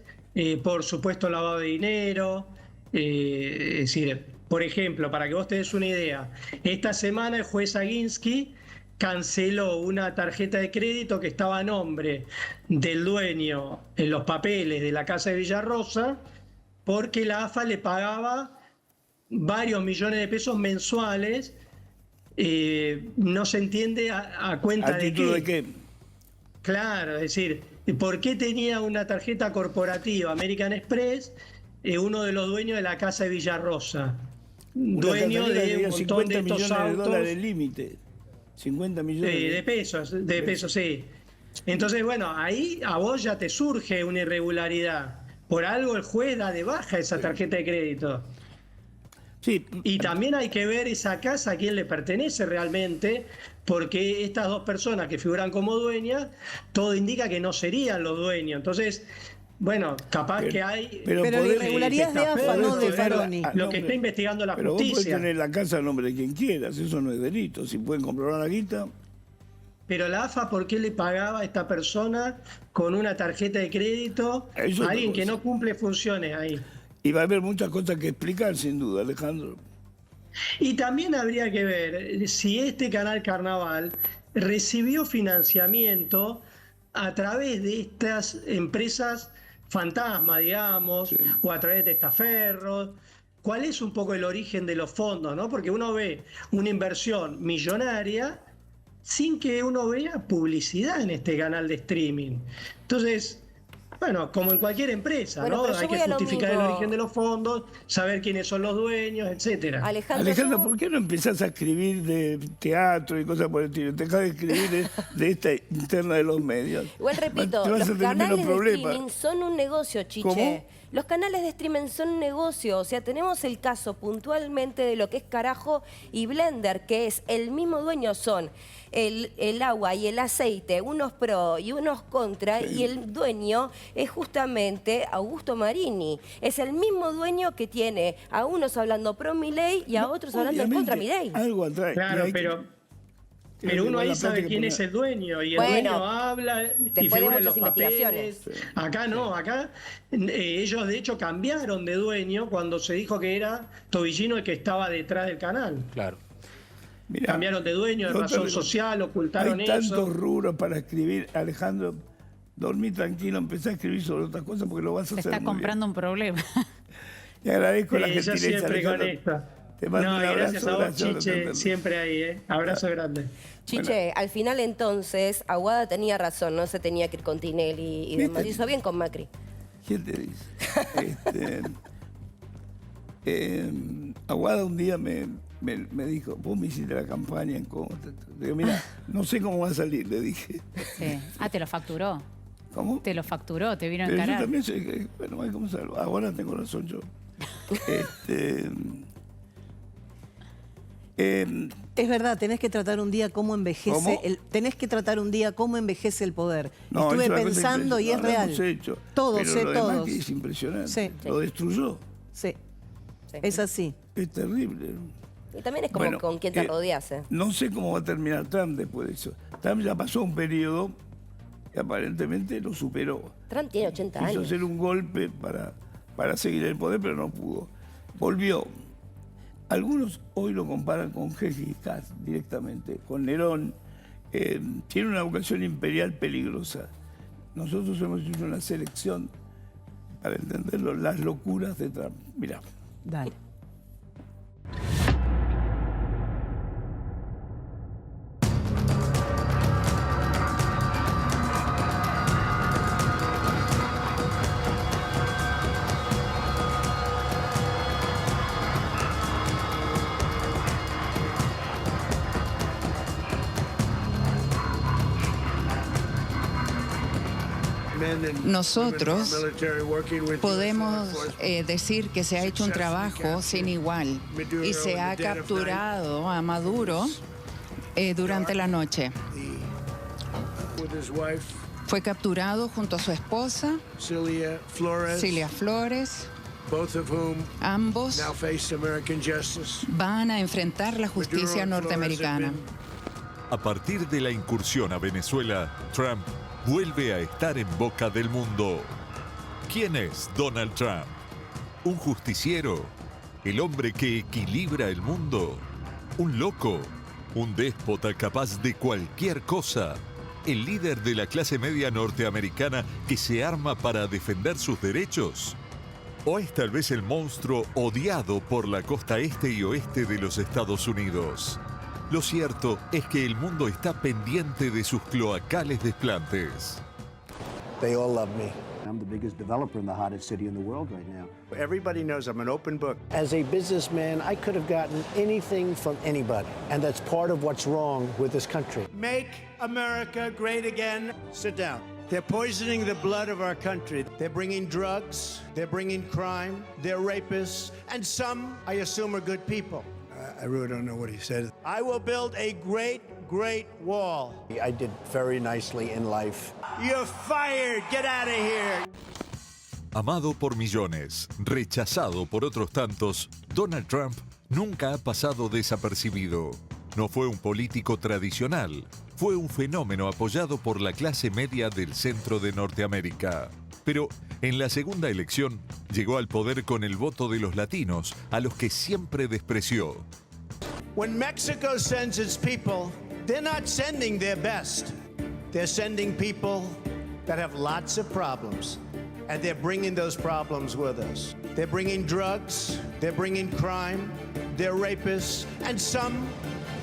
por supuesto lavado de dinero, es decir, por ejemplo, para que vos te des una idea, esta semana el juez Aguinsky canceló una tarjeta de crédito que estaba a nombre del dueño en los papeles de la casa de Villarrosa, porque la AFA le pagaba varios millones de pesos mensuales, no se entiende a cuenta de qué. ¿De qué? Claro, es decir, ¿por qué tenía una tarjeta corporativa American Express uno de los dueños de la casa de Villarrosa? Dueño de un montón de estos autos. $50 millones límite. 50 millones de pesos, sí. Entonces, bueno, ahí a vos ya te surge una irregularidad. Por algo el juez da de baja esa tarjeta de crédito. Sí. Y también hay que ver esa casa a quién le pertenece realmente, porque estas dos personas que figuran como dueñas, todo indica que no serían los dueños. Entonces, bueno, capaz que hay... Pero la irregularidad es de AFA, no de Faroni. Lo que está investigando la pero justicia. Vos podés tener la casa a nombre de quien quieras, eso no es delito. Si pueden comprobar la guita... Pero la AFA, ¿por qué le pagaba a esta persona con una tarjeta de crédito a alguien que no cumple funciones ahí? Y va a haber muchas cosas que explicar, sin duda, Alejandro. Y también habría que ver si este canal Carnaval recibió financiamiento a través de estas empresas fantasma, digamos, o a través de testaferros. ¿Cuál es un poco el origen de los fondos, no? Porque uno ve una inversión millonaria sin que uno vea publicidad en este canal de streaming. Entonces, bueno, como en cualquier empresa, Bueno, ¿no? pero yo Hay que voy a lo justificar el mismo. origen de los fondos, saber quiénes son los dueños, etcétera. Alejandro, ¿por qué no empezás a escribir de teatro y cosas por el estilo? Dejás de escribir de esta interna de los medios. Igual repito, Te vas a los tener canales menos de problemas. streaming son un negocio, Chiche. ¿Cómo? Los canales de streaming son un negocio. O sea, tenemos el caso puntualmente de lo que es Carajo y Blender, que es el mismo dueño, son el agua y el aceite, unos pro y unos contra, y el dueño es justamente Augusto Marini. Es el mismo dueño que tiene a unos hablando pro Milei y a otros hablando en contra Milei. Algo atrae. Claro, pero uno ahí sabe quién es el dueño y el dueño habla y después de figura en muchas los investigaciones. papeles. Acá no, acá ellos de hecho cambiaron de dueño cuando se dijo que era Tobillino el que estaba detrás del canal. Claro. Mirá, cambiaron de dueño, de razón social, ocultaron hay eso. tantos rubros para escribir, Alejandro. Dormí tranquilo, empecé a escribir sobre otras cosas porque lo vas a Se hacer está muy comprando un problema. bien. Te agradezco la Yo gentileza, siempre con Alejandro. esto. Te mando No, un y abrazo. gracias a vos, gracias por Chiche, atenderme. siempre ahí, Abrazo grande. Chiche, al final entonces, Aguada tenía razón, no se tenía que ir con Tinelli y demás. ¿Viste? Hizo bien con Macri. ¿Quién te dice? Aguada un día me dijo, vos me hiciste la campaña en cómo. Digo, mira, no sé cómo va a salir, le dije. Sí. Ah, te lo facturó. ¿Cómo? Te lo facturó, te vino a Pero yo encarar. también soy, bueno, hay cómo salvo. Ahora tengo razón yo. Es verdad, tenés que tratar un día cómo envejece ¿Cómo? tenés que tratar un día cómo envejece el poder. No, Estuve es una cosa pensando y es impresionante. real. Lo hemos hecho, Todos, pero lo de todos. Macri es impresionante. Sí. Lo destruyó. Sí. Es así. Es terrible. Y también es como Bueno, con quién te rodeas. No sé cómo va a terminar Trump después de eso. Trump ya pasó un periodo que aparentemente lo superó. Trump tiene 80 Quiso años. hacer un golpe para seguir el poder, pero no pudo. Volvió. Algunos hoy lo comparan con Gengis Khan directamente, con Nerón, tiene una vocación imperial peligrosa. Nosotros hemos hecho una selección para entenderlo, las locuras de Trump. Mirá. Dale. Nosotros podemos decir que se ha hecho un trabajo sin igual y se ha capturado a Maduro durante la noche. Fue capturado junto a su esposa, Cilia Flores. Ambos van a enfrentar la justicia norteamericana. A partir de la incursión a Venezuela, Trump vuelve a estar en boca del mundo. ¿Quién es Donald Trump? ¿Un justiciero? ¿El hombre que equilibra el mundo? ¿Un loco? ¿Un déspota capaz de cualquier cosa? ¿El líder de la clase media norteamericana que se arma para defender sus derechos? ¿O es tal vez el monstruo odiado por la costa este y oeste de los Estados Unidos? Lo cierto es que el mundo está pendiente de sus cloacales desplantes. They all love me. I'm the biggest developer in the hottest city in the world right now. Everybody knows I'm an open book. As a businessman, I could have gotten anything from anybody, and that's part of what's wrong with this country. Make America great again. Sit down. They're poisoning the blood of our country. They're bringing drugs, they're bringing crime, they're rapists, and some, I assume, are good people. I really don't know what he said. I will build a great wall. I did very nicely in life. You're fired. Get out of here. Amado por millones, rechazado por otros tantos, Donald Trump nunca ha pasado desapercibido. No fue un político tradicional, fue un fenómeno apoyado por la clase media del centro de Norteamérica. Pero en la segunda elección llegó al poder con el voto de los latinos, a los que siempre despreció. When Mexico sends its people, they're not sending their best. They're sending people that have lots of problems, and they're bringing those problems with us. They're bringing drugs, they're bringing crime, they're rapists, and some,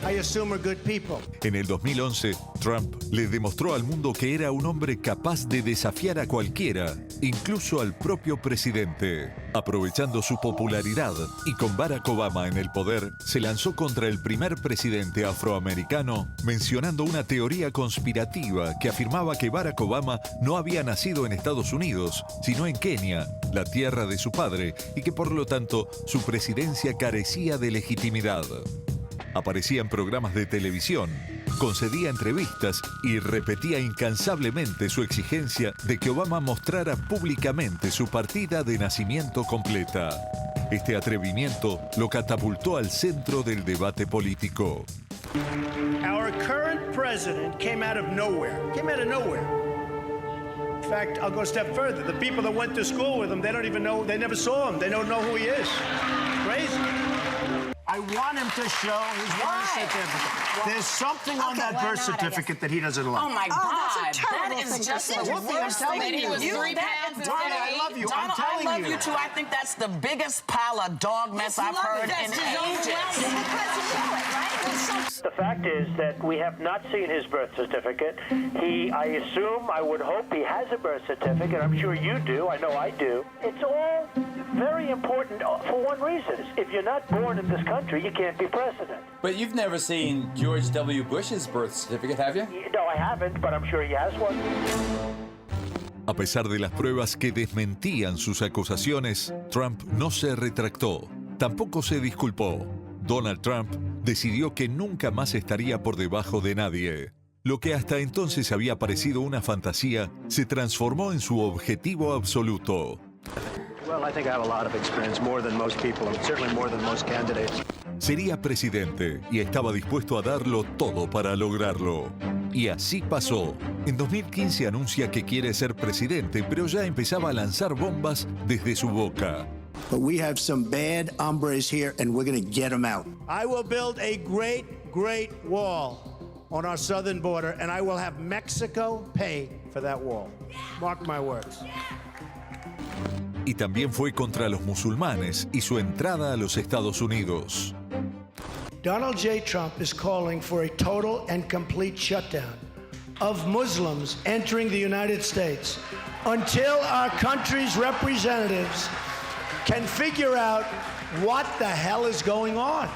I assume, are good people. En el 2011, Trump le demostró al mundo que era un hombre capaz de desafiar a cualquiera, incluso al propio presidente. Aprovechando su popularidad y con Barack Obama en el poder, se lanzó contra el primer presidente afroamericano, mencionando una teoría conspirativa que afirmaba que Barack Obama no había nacido en Estados Unidos, sino en Kenia, la tierra de su padre, y que por lo tanto su presidencia carecía de legitimidad. Aparecía en programas de televisión, concedía entrevistas y repetía incansablemente su exigencia de que Obama mostrara públicamente su partida de nacimiento completa. Este atrevimiento lo catapultó al centro del debate político. Our current president came out of nowhere. In fact, I'll go a step further. The people that went to school with him, they don't even know, they never saw him. They don't know who he is. Crazy. I want him to show his birth certificate. There's something on that birth certificate that he doesn't like. Oh my God, that is just the worst thing. That he was 3 pounds. Donnie, I love you. I'm telling you. I love you too. I think that's the biggest pile of dog mess I've heard in ages. The fact is that we have not seen his birth certificate. I would hope he has a birth certificate. I'm sure you do. I know I do. It's all very important for one reason. If you're not born in this country, you can't be president. But you've never seen George W. Bush's birth certificate, have you? No, I haven't, but I'm sure he has one. A pesar de las pruebas que desmentían sus acusaciones, Trump no se retractó. Tampoco se disculpó. Donald Trump decidió que nunca más estaría por debajo de nadie. Lo que hasta entonces había parecido una fantasía se transformó en su objetivo absoluto. Sería presidente y estaba dispuesto a darlo todo para lograrlo. Y así pasó. En 2015 anuncia que quiere ser presidente, pero ya empezaba a lanzar bombas desde su boca. But we have some bad hombres here, and we're going to get them out. I will build a great wall. on our southern border, and I will have Mexico pay for that wall. Mark my words. Y también fue contra los musulmanes y su entrada a los Estados Unidos. Donald J. Trump is calling for a total and complete shutdown of Muslims entering the United States until our country's representatives can figure out what the hell is going on.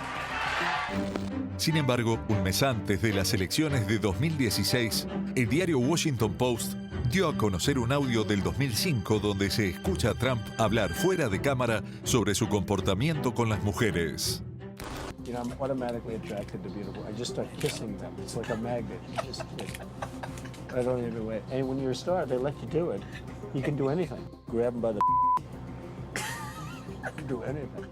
Sin embargo, un mes antes de las elecciones de 2016, el diario Washington Post dio a conocer un audio del 2005 donde se escucha a Trump hablar fuera de cámara sobre su comportamiento con las mujeres. You know, I'm automatically attracted to beautiful. I just start kissing them. It's like a magnet. You just kiss. I don't even wait. And when you're a star, they let you do it. You can do anything. Grab them by the you can do anything.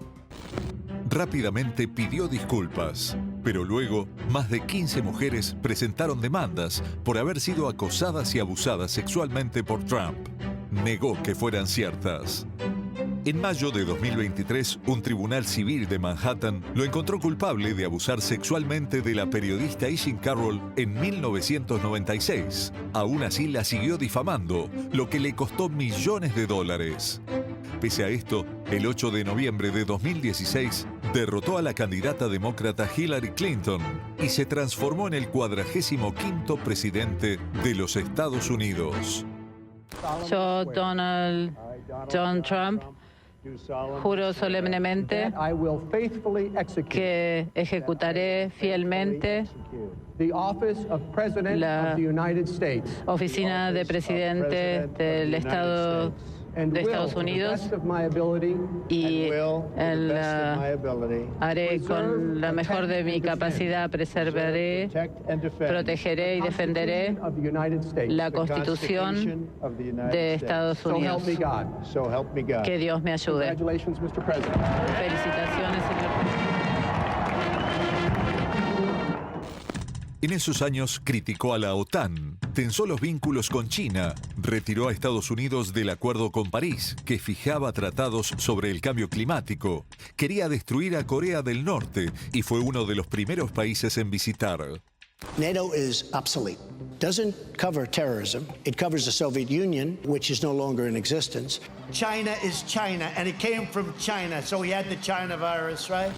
Rápidamente pidió disculpas, pero luego más de 15 mujeres presentaron demandas por haber sido acosadas y abusadas sexualmente por Trump. Negó que fueran ciertas. En mayo de 2023, un tribunal civil de Manhattan lo encontró culpable de abusar sexualmente de la periodista Jean Carroll en 1996. Aún así, la siguió difamando, lo que le costó millones de dólares. Pese a esto, el 8 de noviembre de 2016, derrotó a la candidata demócrata Hillary Clinton y se transformó en el 45º presidente de los Estados Unidos. Yo, Donald John Trump, juro solemnemente que ejecutaré fielmente la oficina de presidente del Estado de Estados Unidos y haré con la mejor de mi capacidad, preservaré, protegeré y defenderé la Constitución de Estados Unidos. Que Dios me ayude. Felicitaciones, señor presidente. En esos años criticó a la OTAN, tensó los vínculos con China, retiró a Estados Unidos del Acuerdo con París, que fijaba tratados sobre el cambio climático, quería destruir a Corea del Norte y fue uno de los primeros países en visitar. NATO is obsolete. Doesn't cover terrorism. It covers the Soviet Union, which is no longer in existence. China is China, and it came from China, so we had the China virus, right?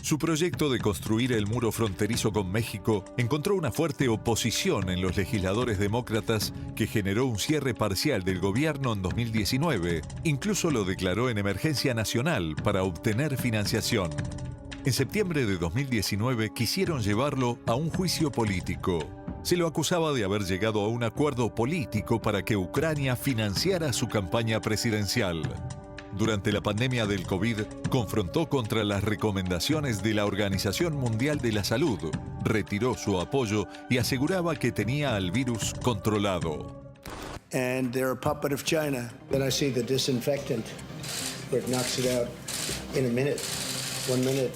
Su proyecto de construir el muro fronterizo con México encontró una fuerte oposición en los legisladores demócratas que generó un cierre parcial del gobierno en 2019. Incluso lo declaró en emergencia nacional para obtener financiación. En septiembre de 2019 quisieron llevarlo a un juicio político. Se lo acusaba de haber llegado a un acuerdo político para que Ucrania financiara su campaña presidencial. Durante la pandemia del COVID, confrontó contra las recomendaciones de la Organización Mundial de la Salud, retiró su apoyo y aseguraba que tenía al virus controlado. And they're a puppet of China. Then I see the disinfectant, where it knocks it out in a minute, 1 minute.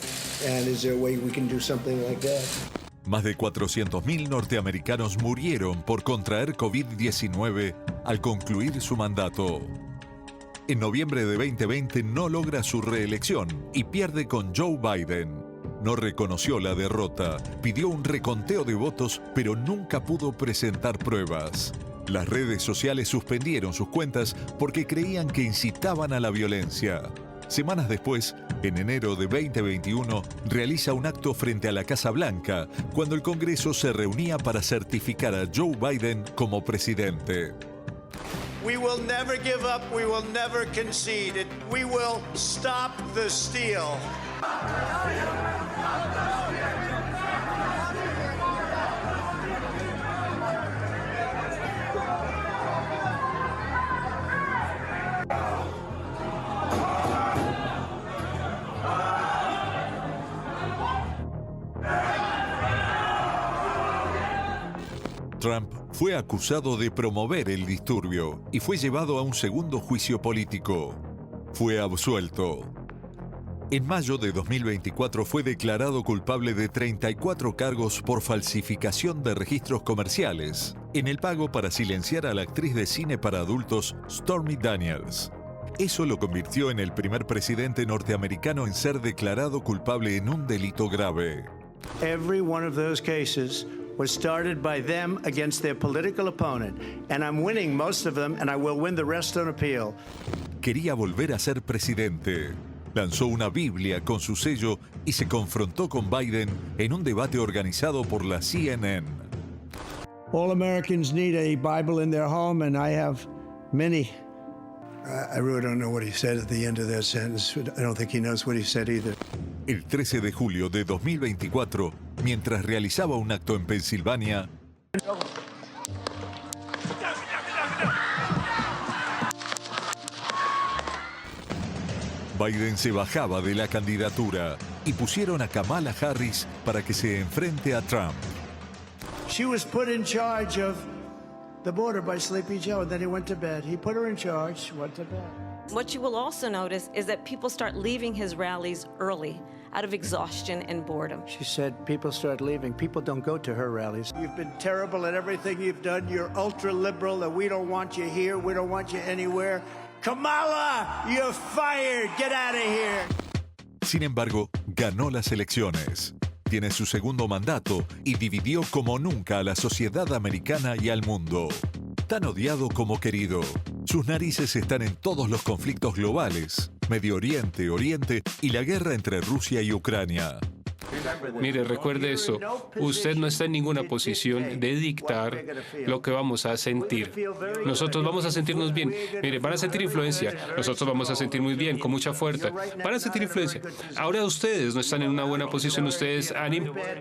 And is there a way we can do something like that? Más de 400.000 norteamericanos murieron por contraer COVID-19 al concluir su mandato. En noviembre de 2020 no logra su reelección y pierde con Joe Biden. No reconoció la derrota, pidió un reconteo de votos, pero nunca pudo presentar pruebas. Las redes sociales suspendieron sus cuentas porque creían que incitaban a la violencia. Semanas después, en enero de 2021, realiza un acto frente a la Casa Blanca, cuando el Congreso se reunía para certificar a Joe Biden como presidente. We will never give up. We will never concede. We will stop the steal. Trump fue acusado de promover el disturbio y fue llevado a un segundo juicio político. Fue absuelto. En mayo de 2024 fue declarado culpable de 34 cargos por falsificación de registros comerciales, en el pago para silenciar a la actriz de cine para adultos Stormy Daniels. Eso lo convirtió en el primer presidente norteamericano en ser declarado culpable en un delito grave. Every one of those cases was started by them against their political opponent. And I'm winning most of them, and I will win the rest on appeal. Quería volver a ser presidente. Lanzó una Biblia con su sello y se confrontó con Biden en un debate organizado por la CNN. All Americans need a Bible in their home, and I have many. I really don't know what he said at the end of that sentence. I don't think he knows what he said either. El 13 de julio de 2024, mientras realizaba un acto en Pensilvania, Biden se bajaba de la candidatura y pusieron a Kamala Harris para que se enfrente a Trump. She was put in charge of the border by Sleepy Joe, and then he went to bed. He put her in charge, she went to bed. What you will also notice is that people start leaving his rallies early out of exhaustion and boredom. She said people start leaving. People don't go to her rallies. You've been terrible at everything you've done. You're ultra-liberal, and we don't want you here. We don't want you anywhere. Kamala, you're fired. Get out of here. Sin embargo, ganó las elecciones. Tiene su segundo mandato y dividió como nunca a la sociedad americana y al mundo. Tan odiado como querido. Sus narices están en todos los conflictos globales, Medio Oriente, Oriente y la guerra entre Rusia y Ucrania. Mire, recuerde eso. Usted no está en ninguna posición de dictar lo que vamos a sentir. Nosotros vamos a sentirnos bien. Mire, van a sentir influencia. Nosotros vamos a sentir muy bien, con mucha fuerza. Van a sentir influencia. Ahora ustedes no están en una buena posición. Ustedes han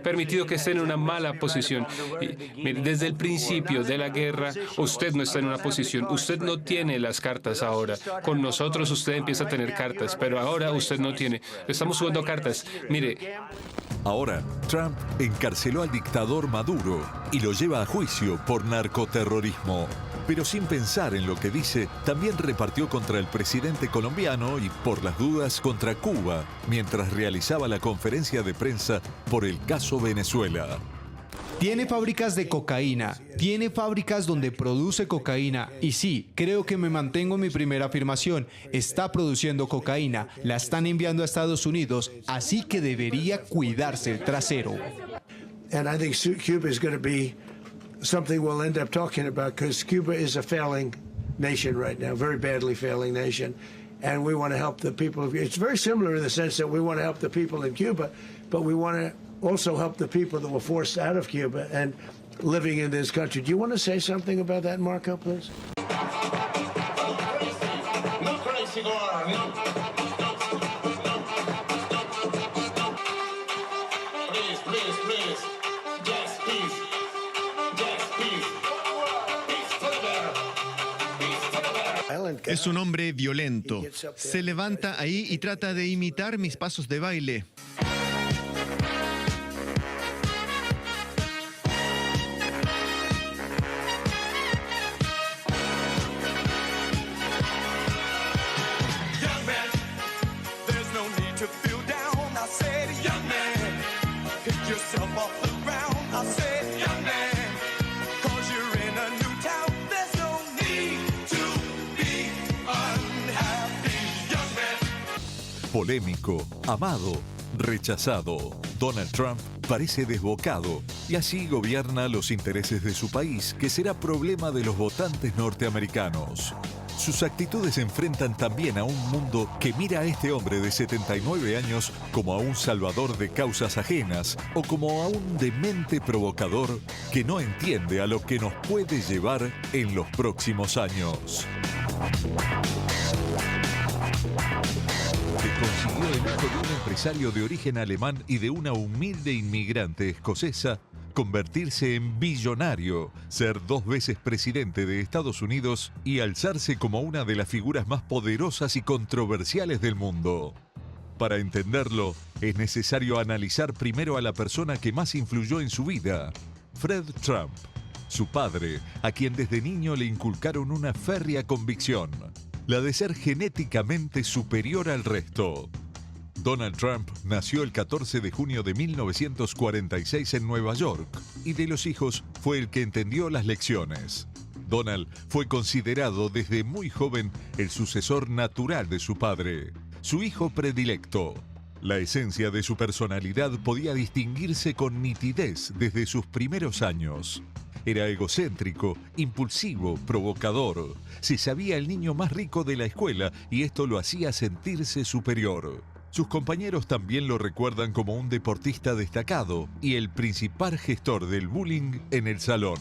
permitido que estén en una mala posición. Y, mire, desde el principio de la guerra, usted no está en una posición. Usted no tiene las cartas ahora. Con nosotros usted empieza a tener cartas, pero ahora usted no tiene. Estamos jugando cartas. Mire. Ahora, Trump encarceló al dictador Maduro y lo lleva a juicio por narcoterrorismo. Pero sin pensar en lo que dice, también repartió contra el presidente colombiano y, por las dudas, contra Cuba, mientras realizaba la conferencia de prensa por el caso Venezuela. Tiene fábricas de cocaína, tiene fábricas donde produce cocaína y sí, creo que me mantengo en mi primera afirmación, está produciendo cocaína, la están enviando a Estados Unidos, así que debería cuidarse el trasero. And I think Cuba is going to be something we'll end up talking about because Cuba is a failing nation right now, very badly failing nation, and we want to help the people. It's very similar in the sense that we want to help the people in Cuba, but we want to also help the people that were forced out of Cuba and living in this country. Do you want to say something about that, Marco, please? Es un hombre violento. Se levanta ahí y trata de imitar mis pasos de baile. Polémico, amado, rechazado. Donald Trump parece desbocado y así gobierna los intereses de su país, que será problema de los votantes norteamericanos. Sus actitudes se enfrentan también a un mundo que mira a este hombre de 79 años como a un salvador de causas ajenas o como a un demente provocador que no entiende a lo que nos puede llevar en los próximos años. Que consiguió el hijo de un empresario de origen alemán y de una humilde inmigrante escocesa convertirse en billonario, ser 2 veces presidente de Estados Unidos y alzarse como una de las figuras más poderosas y controversiales del mundo. Para entenderlo, es necesario analizar primero a la persona que más influyó en su vida, Fred Trump, su padre, a quien desde niño le inculcaron una férrea convicción, la de ser genéticamente superior al resto. Donald Trump nació el 14 de junio de 1946 en Nueva York y de los hijos fue el que entendió las lecciones. Donald fue considerado desde muy joven el sucesor natural de su padre, su hijo predilecto. La esencia de su personalidad podía distinguirse con nitidez desde sus primeros años. Era egocéntrico, impulsivo, provocador. Se sabía el niño más rico de la escuela y esto lo hacía sentirse superior. Sus compañeros también lo recuerdan como un deportista destacado y el principal gestor del bullying en el salón.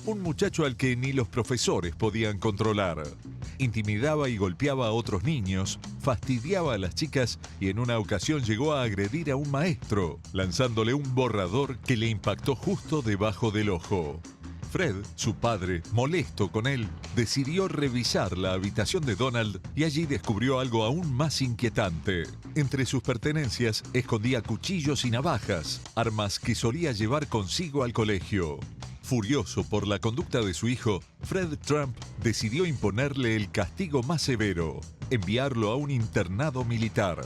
Un muchacho al que ni los profesores podían controlar. Intimidaba y golpeaba a otros niños, fastidiaba a las chicas y en una ocasión llegó a agredir a un maestro, lanzándole un borrador que le impactó justo debajo del ojo. Fred, su padre, molesto con él, decidió revisar la habitación de Donald y allí descubrió algo aún más inquietante. Entre sus pertenencias escondía cuchillos y navajas, armas que solía llevar consigo al colegio. Furioso por la conducta de su hijo, Fred Trump decidió imponerle el castigo más severo, enviarlo a un internado militar.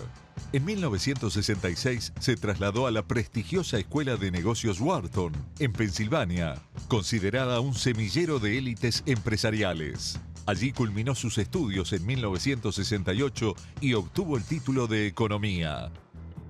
En 1966 se trasladó a la prestigiosa Escuela de Negocios Wharton, en Pensilvania, considerada un semillero de élites empresariales. Allí culminó sus estudios en 1968 y obtuvo el título de Economía.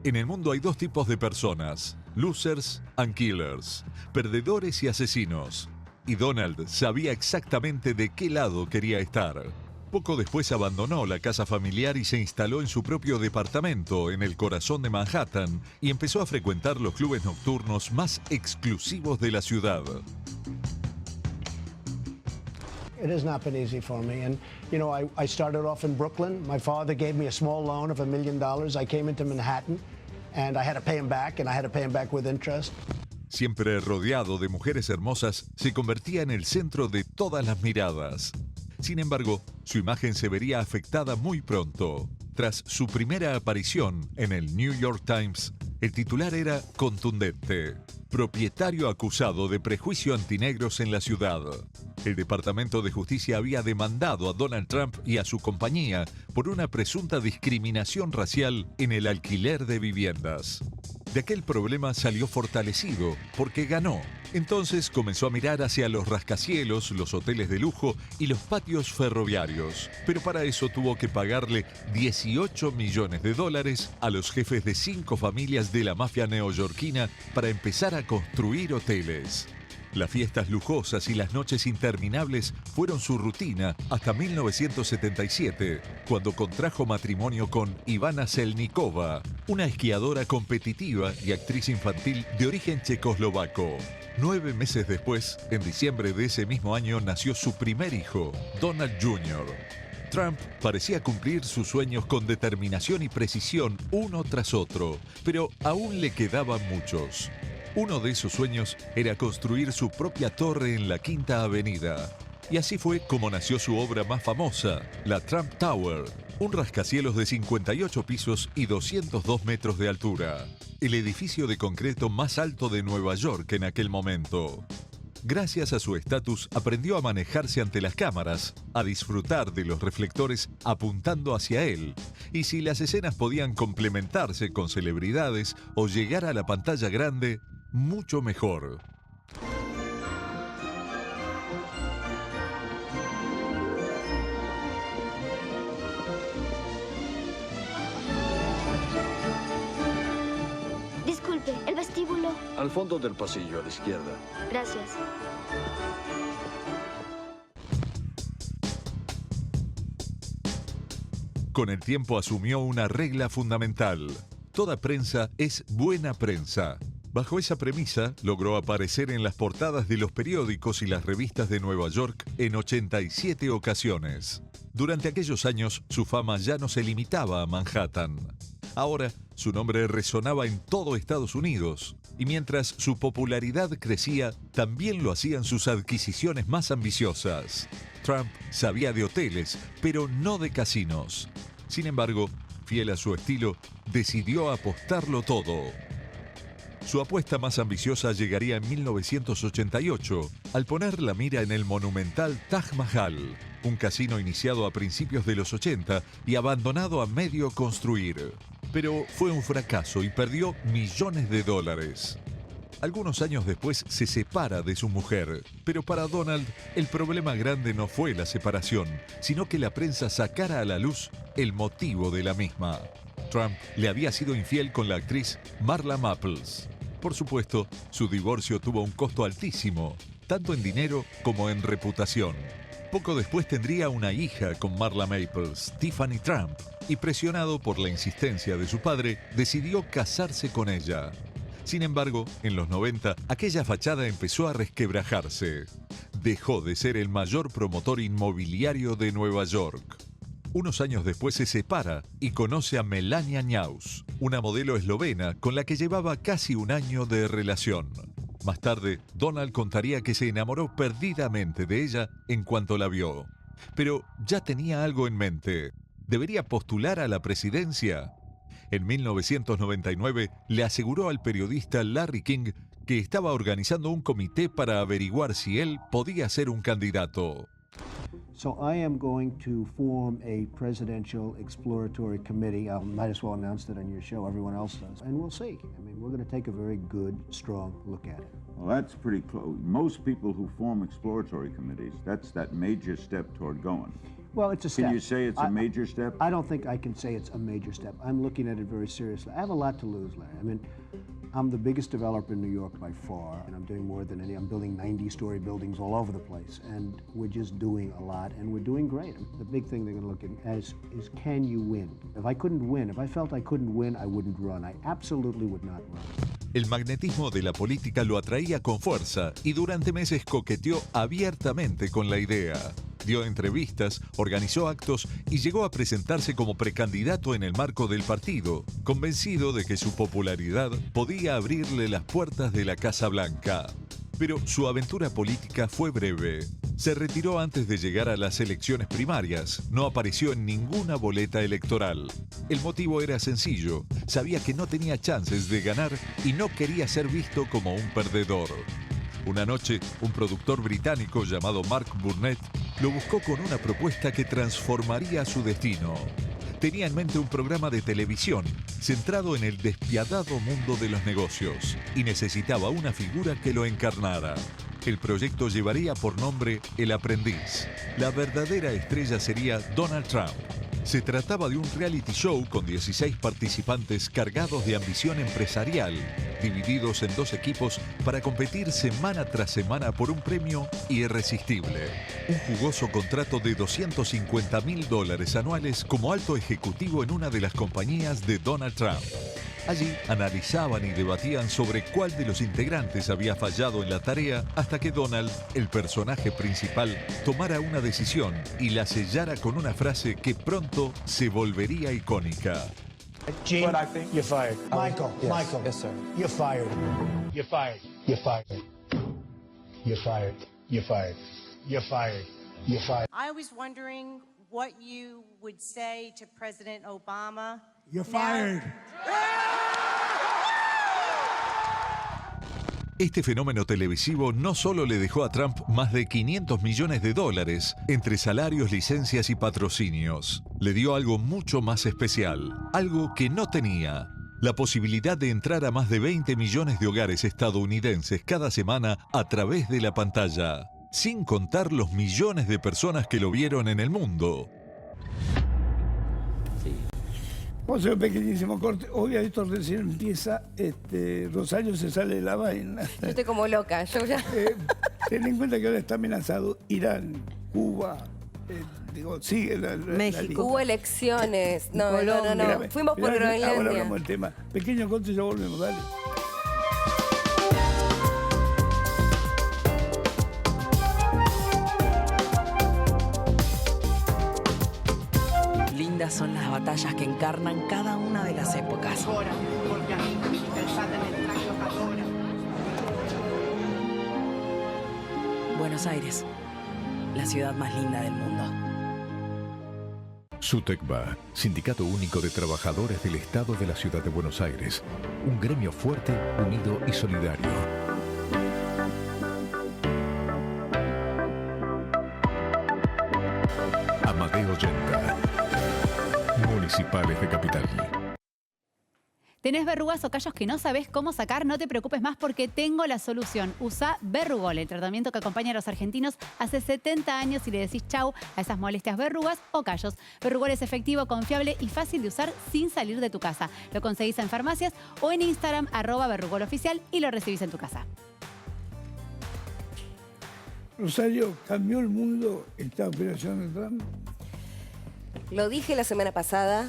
En el mundo hay dos tipos de personas: losers and killers, perdedores y asesinos. Y Donald sabía exactamente de qué lado quería estar. Poco después abandonó la casa familiar y se instaló en su propio departamento en el corazón de Manhattan y empezó a frecuentar los clubes nocturnos más exclusivos de la ciudad. It has not been easy for me. And, you know, I started off in Brooklyn. My father gave me a small loan of $1 million. I came into Manhattan and I had to pay him back, and I had to pay him back with interest. Siempre rodeado de mujeres hermosas, se convertía en el centro de todas las miradas. Sin embargo, su imagen se vería afectada muy pronto. Tras su primera aparición en el New York Times, el titular era contundente: propietario acusado de prejuicio antinegros en la ciudad. El Departamento de Justicia había demandado a Donald Trump y a su compañía por una presunta discriminación racial en el alquiler de viviendas. De aquel problema salió fortalecido porque ganó. Entonces comenzó a mirar hacia los rascacielos, los hoteles de lujo y los patios ferroviarios. Pero para eso tuvo que pagarle $18 millones a los jefes de 5 familias de la mafia neoyorquina para empezar a construir hoteles. Las fiestas lujosas y las noches interminables fueron su rutina hasta 1977, cuando contrajo matrimonio con Ivana Selnikova, una esquiadora competitiva y actriz infantil de origen checoslovaco. 9 meses después, en diciembre de ese mismo año, nació su primer hijo, Donald Jr. Trump parecía cumplir sus sueños con determinación y precisión uno tras otro, pero aún le quedaban muchos. Uno de esos sueños era construir su propia torre en la Quinta Avenida. Y así fue como nació su obra más famosa, la Trump Tower, un rascacielos de 58 pisos y 202 metros de altura, el edificio de concreto más alto de Nueva York en aquel momento. Gracias a su estatus, aprendió a manejarse ante las cámaras, a disfrutar de los reflectores apuntando hacia él. Y si las escenas podían complementarse con celebridades o llegar a la pantalla grande, mucho mejor. Disculpe, el vestíbulo. Al fondo del pasillo, a la izquierda. Gracias. Con el tiempo asumió una regla fundamental: toda prensa es buena prensa. Bajo esa premisa, logró aparecer en las portadas de los periódicos y las revistas de Nueva York en 87 ocasiones. Durante aquellos años, su fama ya no se limitaba a Manhattan. Ahora, su nombre resonaba en todo Estados Unidos. Y mientras su popularidad crecía, también lo hacían sus adquisiciones más ambiciosas. Trump sabía de hoteles, pero no de casinos. Sin embargo, fiel a su estilo, decidió apostarlo todo. Su apuesta más ambiciosa llegaría en 1988, al poner la mira en el monumental Taj Mahal, un casino iniciado a principios de los 80 y abandonado a medio construir. Pero fue un fracaso y perdió millones de dólares. Algunos años después se separa de su mujer, pero para Donald el problema grande no fue la separación, sino que la prensa sacara a la luz el motivo de la misma. Trump le había sido infiel con la actriz Marla Maples. Por supuesto, su divorcio tuvo un costo altísimo, tanto en dinero como en reputación. Poco después tendría una hija con Marla Maples, Tiffany Trump, y presionado por la insistencia de su padre, decidió casarse con ella. Sin embargo, en los 90, aquella fachada empezó a resquebrajarse. Dejó de ser el mayor promotor inmobiliario de Nueva York. Unos años después se separa y conoce a Melania Knauss, una modelo eslovena con la que llevaba casi un año de relación. Más tarde, Donald contaría que se enamoró perdidamente de ella en cuanto la vio. Pero ya tenía algo en mente. ¿Debería postular a la presidencia? En 1999 le aseguró al periodista Larry King que estaba organizando un comité para averiguar si él podía ser un candidato. So I am going to form a presidential exploratory committee. I might as well announce that on your show. Everyone else does. And we'll see. I mean, we're going to take a very good, strong look at it. Well, that's pretty close. Most people who form exploratory committees, that's that major step toward going. Well, it's a step. Can you say it's a major step? I don't think I can say it's a major step. I'm looking at it very seriously. I have a lot to lose, Larry. I mean, I'm the biggest developer in New York by far, and I'm doing more than any. I'm building 90-story buildings all over the place, and we're just doing a lot, and we're doing great. The big thing they're going to look at is can you win? If I couldn't win, if I felt I couldn't win, I wouldn't run. I absolutely would not run. El magnetismo de la política lo atraía con fuerza y durante meses coqueteó abiertamente con la idea. Dio entrevistas, organizó actos y llegó a presentarse como precandidato en el marco del partido, convencido de que su popularidad podía abrirle las puertas de la Casa Blanca. Pero su aventura política fue breve. Se retiró antes de llegar a las elecciones primarias. No apareció en ninguna boleta electoral. El motivo era sencillo. Sabía que no tenía chances de ganar y no quería ser visto como un perdedor. Una noche, un productor británico llamado Mark Burnett lo buscó con una propuesta que transformaría su destino. Tenía en mente un programa de televisión centrado en el despiadado mundo de los negocios y necesitaba una figura que lo encarnara. El proyecto llevaría por nombre El Aprendiz. La verdadera estrella sería Donald Trump. Se trataba de un reality show con 16 participantes cargados de ambición empresarial, divididos en dos equipos para competir semana tras semana por un premio irresistible. Un jugoso contrato de $250.000 anuales como alto ejecutivo en una de las compañías de Donald Trump. Allí analizaban y debatían sobre cuál de los integrantes había fallado en la tarea hasta que Donald, el personaje principal, tomara una decisión y la sellara con una frase que pronto se volvería icónica. Gene, you're fired. Michael, Michael. Yes, sir. You're fired. You're fired. You're fired. You're fired. You're fired. You're fired. You're fired. I was wondering what you would say to President Obama. You're fired. Este fenómeno televisivo no solo le dejó a Trump más de $500 millones entre salarios, licencias y patrocinios. Le dio algo mucho más especial, algo que no tenía. La posibilidad de entrar a más de 20 millones de hogares estadounidenses cada semana a través de la pantalla, sin contar los millones de personas que lo vieron en el mundo. Vamos a hacer un pequeñísimo corte. Obvio, esto recién empieza. Rosario se sale de la vaina. Yo estoy como loca. Yo ya... Ten en cuenta que ahora está amenazado Irán, Cuba, sigue México. Hubo elecciones. No. Mirame, fuimos por Groenlandia. Ahora hablamos del tema. Pequeño corte y ya volvemos, dale. Lindas son las batallas que encarnan cada una de las épocas. Buenos Aires, la ciudad más linda del mundo. SUTECBA, Sindicato Único de Trabajadores del Estado de la Ciudad de Buenos Aires. Un gremio fuerte, unido y solidario. Amadeo Yenta. Municipales de Capital. ¿Tenés verrugas o callos que no sabés cómo sacar? No te preocupes más porque tengo la solución. Usa Verrugol, el tratamiento que acompaña a los argentinos hace 70 años y le decís chau a esas molestias verrugas o callos. Verrugol es efectivo, confiable y fácil de usar sin salir de tu casa. Lo conseguís en farmacias o en Instagram @verrugoloficial y lo recibís en tu casa. Rosario, ¿cambió el mundo esta operación de Trump? Lo dije la semana pasada,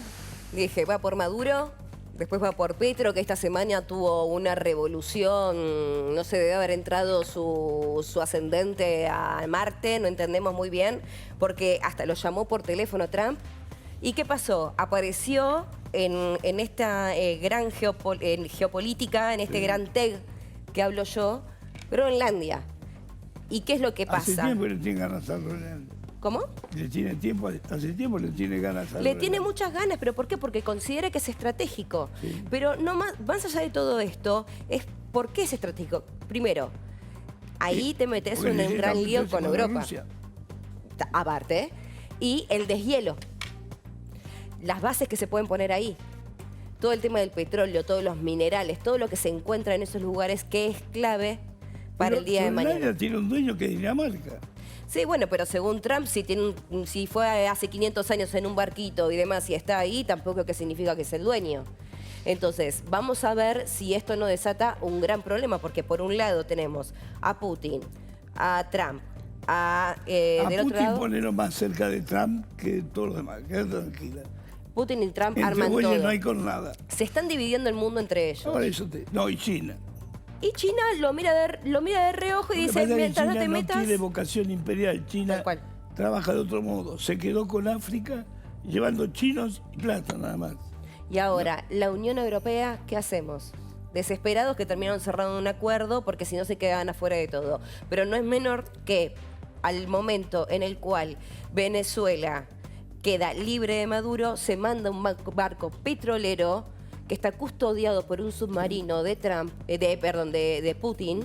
dije, va por Maduro, después va por Petro, que esta semana tuvo una revolución, no sé, debe haber entrado su ascendente a Marte, no entendemos muy bien, porque hasta lo llamó por teléfono Trump. ¿Y qué pasó? Apareció en esta gran geopolítica, en este gran TEG que hablo yo, Groenlandia. ¿Y qué es lo que pasa? Hace tiempo le tiene ganas a Groenlandia. ¿Cómo? Hace tiempo le tiene ganas a Le tiene muchas ganas, ¿pero por qué? Porque considera que es estratégico. Sí. Pero no más allá de todo esto, es ¿por qué es estratégico? Primero, ahí te metes en un gran lío con Europa. Aparte. Y el deshielo. Las bases que se pueden poner ahí. Todo el tema del petróleo, todos los minerales, todo lo que se encuentra en esos lugares que es clave para el día de mañana. Tiene un dueño que es Dinamarca. Sí, bueno, pero según Trump, si fue hace 500 años en un barquito y demás y está ahí, tampoco que significa que es el dueño. Entonces, vamos a ver si esto no desata un gran problema, porque por un lado tenemos a Putin, a Trump, del otro lado, ponerlo más cerca de Trump que todos los demás, quédate tranquila. Putin y Trump arman todo. No hay con nada. Se están dividiendo el mundo entre ellos. Ahora no, y China. Y China lo mira de reojo y dice, mientras no te metas... No tiene vocación imperial. China trabaja de otro modo. Se quedó con África llevando chinos y plata nada más. Y ahora, la Unión Europea, ¿qué hacemos? Desesperados que terminaron cerrando un acuerdo porque si no se quedaban afuera de todo. Pero no es menor que al momento en el cual Venezuela queda libre de Maduro, se manda un barco petrolero que está custodiado por un submarino de Putin.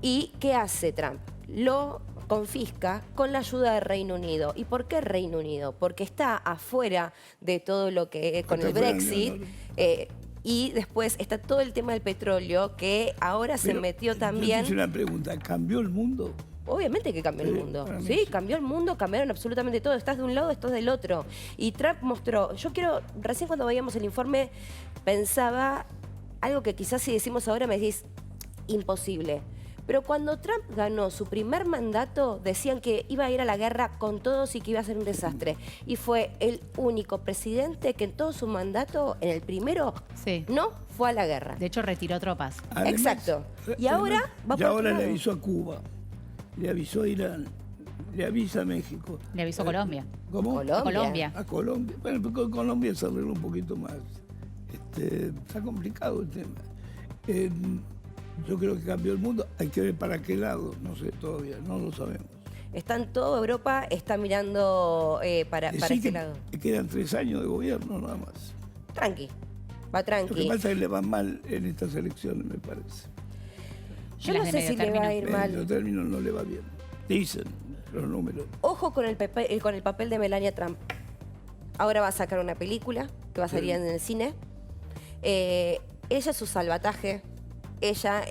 ¿Y qué hace Trump? Lo confisca con la ayuda del Reino Unido. ¿Y por qué Reino Unido? Porque está afuera de todo lo que con el Brexit. Y después está todo el tema del petróleo que ahora se metió también. Yo te hice una pregunta, ¿cambió el mundo? Obviamente que cambió el mundo. Sí, cambió el mundo, cambiaron absolutamente todo. Estás de un lado, estás del otro. Y Trump mostró, recién cuando veíamos el informe, pensaba algo que quizás si decimos ahora me decís, imposible. Pero cuando Trump ganó su primer mandato, decían que iba a ir a la guerra con todos y que iba a ser un desastre. Y fue el único presidente que en todo su mandato, en el primero, no fue a la guerra. De hecho, retiró tropas. Además, exacto. Y ahora va por ahora le avisó a Cuba. Le avisó a Irán, le avisa a México. Le avisó a Colombia. ¿Cómo? Colombia. A Colombia. Bueno, con Colombia se arregló un poquito más. Está complicado el tema. Yo creo que cambió el mundo. Hay que ver para qué lado, no sé todavía, no lo sabemos. Toda Europa está mirando para ese lado. Quedan 3 años de gobierno nada más. Tranqui, va tranqui. Lo que pasa es que le va mal en estas elecciones, me parece. Yo no sé si le va a ir mal. En los términos no le va bien. Dicen los números. Ojo con el papel de Melania Trump. Ahora va a sacar una película que va a salir en el cine. Ella es su salvataje. Ella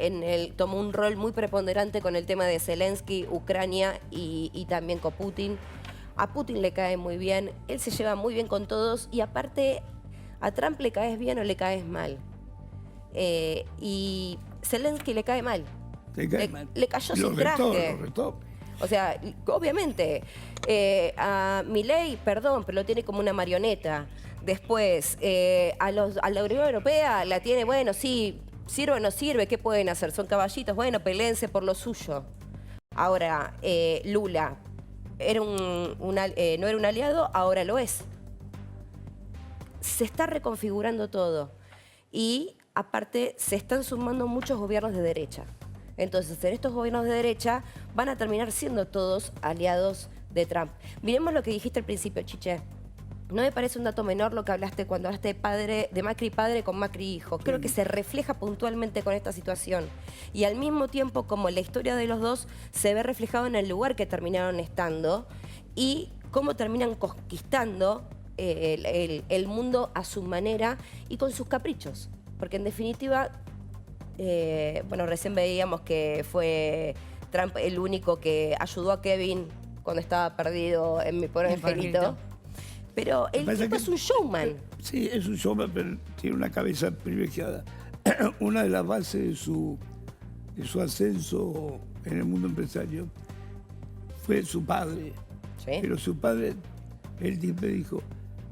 tomó un rol muy preponderante con el tema de Zelensky, Ucrania y también con Putin. A Putin le cae muy bien. Él se lleva muy bien con todos. Y aparte, a Trump le caes bien o le caes mal. Y Zelensky le cae mal. Le cayó sin traje. O sea, obviamente, a Milei, perdón, pero lo tiene como una marioneta. Después, a la Unión Europea la tiene, bueno, sí, sirve o no sirve, ¿qué pueden hacer? Son caballitos, bueno, peleense por lo suyo. Ahora, Lula no era un aliado, ahora lo es. Se está reconfigurando todo. Y aparte, se están sumando muchos gobiernos de derecha. Entonces, en estos gobiernos de derecha van a terminar siendo todos aliados de Trump. Miremos lo que dijiste al principio, Chiche. No me parece un dato menor lo que hablaste cuando hablaste de Macri padre con Macri hijo. Creo que se refleja puntualmente con esta situación. Y al mismo tiempo, como la historia de los dos se ve reflejado en el lugar que terminaron estando y cómo terminan conquistando el mundo a su manera y con sus caprichos. Porque en definitiva, bueno, recién veíamos que fue Trump el único que ayudó a Kevin cuando estaba perdido en Mi Pobre Angelito. Pero el tipo es un showman. Sí, es un showman, pero tiene una cabeza privilegiada. Una de las bases de su ascenso en el mundo empresario fue su padre. ¿Sí? Pero su padre, él siempre dijo,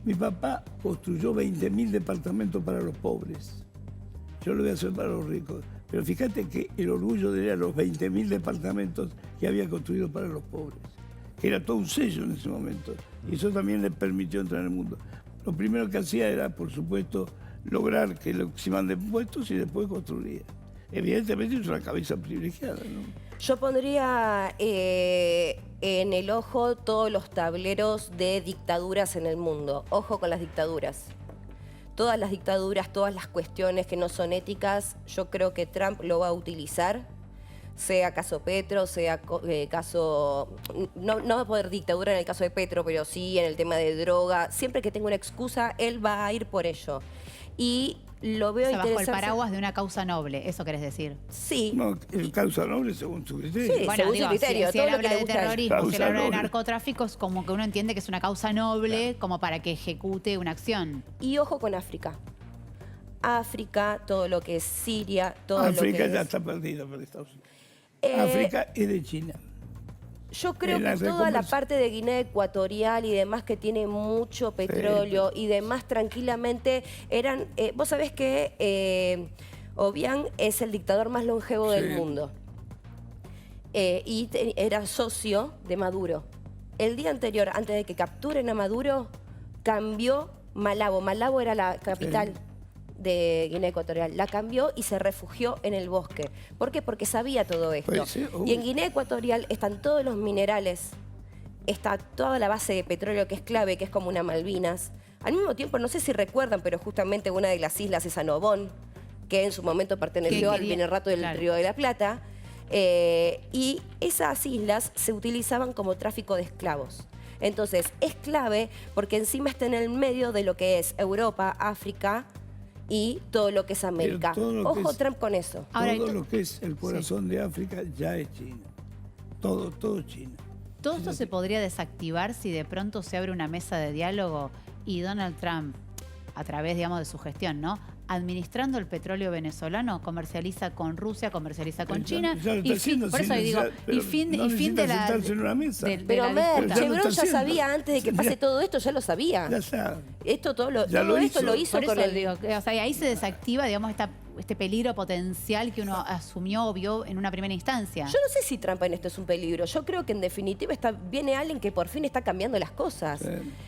mi papá construyó 20.000 departamentos para los pobres. Yo lo voy a hacer para los ricos. Pero fíjate que el orgullo de él era los 20.000 departamentos que había construido para los pobres. Que era todo un sello en ese momento. Y eso también le permitió entrar en el mundo. Lo primero que hacía era, por supuesto, lograr que le eximan de impuestos y después construía. Evidentemente es una cabeza privilegiada, ¿no? Yo pondría en el ojo todos los tableros de dictaduras en el mundo. Ojo con las dictaduras. Todas las dictaduras, todas las cuestiones que no son éticas, yo creo que Trump lo va a utilizar. Sea caso Petro, sea caso... No va a poder dictadura en el caso de Petro, pero sí en el tema de droga. Siempre que tenga una excusa, él va a ir por ello. Y lo veo interesante. Bajo el paraguas de una causa noble, ¿eso querés decir? Sí. No, el causa noble según su criterio. Sí, bueno, según digo, su criterio. Si él habla de terrorismo, si él habla de narcotráfico, es como que uno entiende que es una causa noble como para que ejecute una acción. Y ojo con África. África, todo lo que es Siria, todo lo que África es... ya está perdida por Estados Unidos. África es de China. Yo creo que toda la parte de Guinea Ecuatorial y demás que tiene mucho petróleo y demás tranquilamente eran... vos sabés que Obiang es el dictador más longevo del mundo. Y era socio de Maduro. El día anterior, antes de que capturen a Maduro, cambió Malabo. Malabo era la capital de Guinea Ecuatorial. La cambió y se refugió en el bosque. ¿Por qué? Porque sabía todo esto. Y en Guinea Ecuatorial están todos los minerales, está toda la base de petróleo que es clave, que es como una Malvinas. Al mismo tiempo, no sé si recuerdan, pero justamente una de las islas es Anobón, que en su momento perteneció al Vinerrato del Río de la Plata. Y esas islas se utilizaban como tráfico de esclavos. Entonces, es clave porque encima está en el medio de lo que es Europa, África y todo lo que es América. Ojo Trump con eso. Todo lo que es el corazón de África ya es China. Todo China. ¿Todo esto se podría desactivar si de pronto se abre una mesa de diálogo y Donald Trump, a través, digamos, de su gestión, ¿no?, administrando el petróleo venezolano, comercializa con Rusia, comercializa con China? Y fin de la... Pero Chevron ya sabía antes de que pase todo esto, ya lo sabía. Todo esto lo hizo con él. Digo, o sea, y ahí se desactiva, digamos, este peligro potencial que uno asumió o vio en una primera instancia. Yo no sé si Trump en esto es un peligro. Yo creo que en definitiva viene alguien que por fin está cambiando las cosas.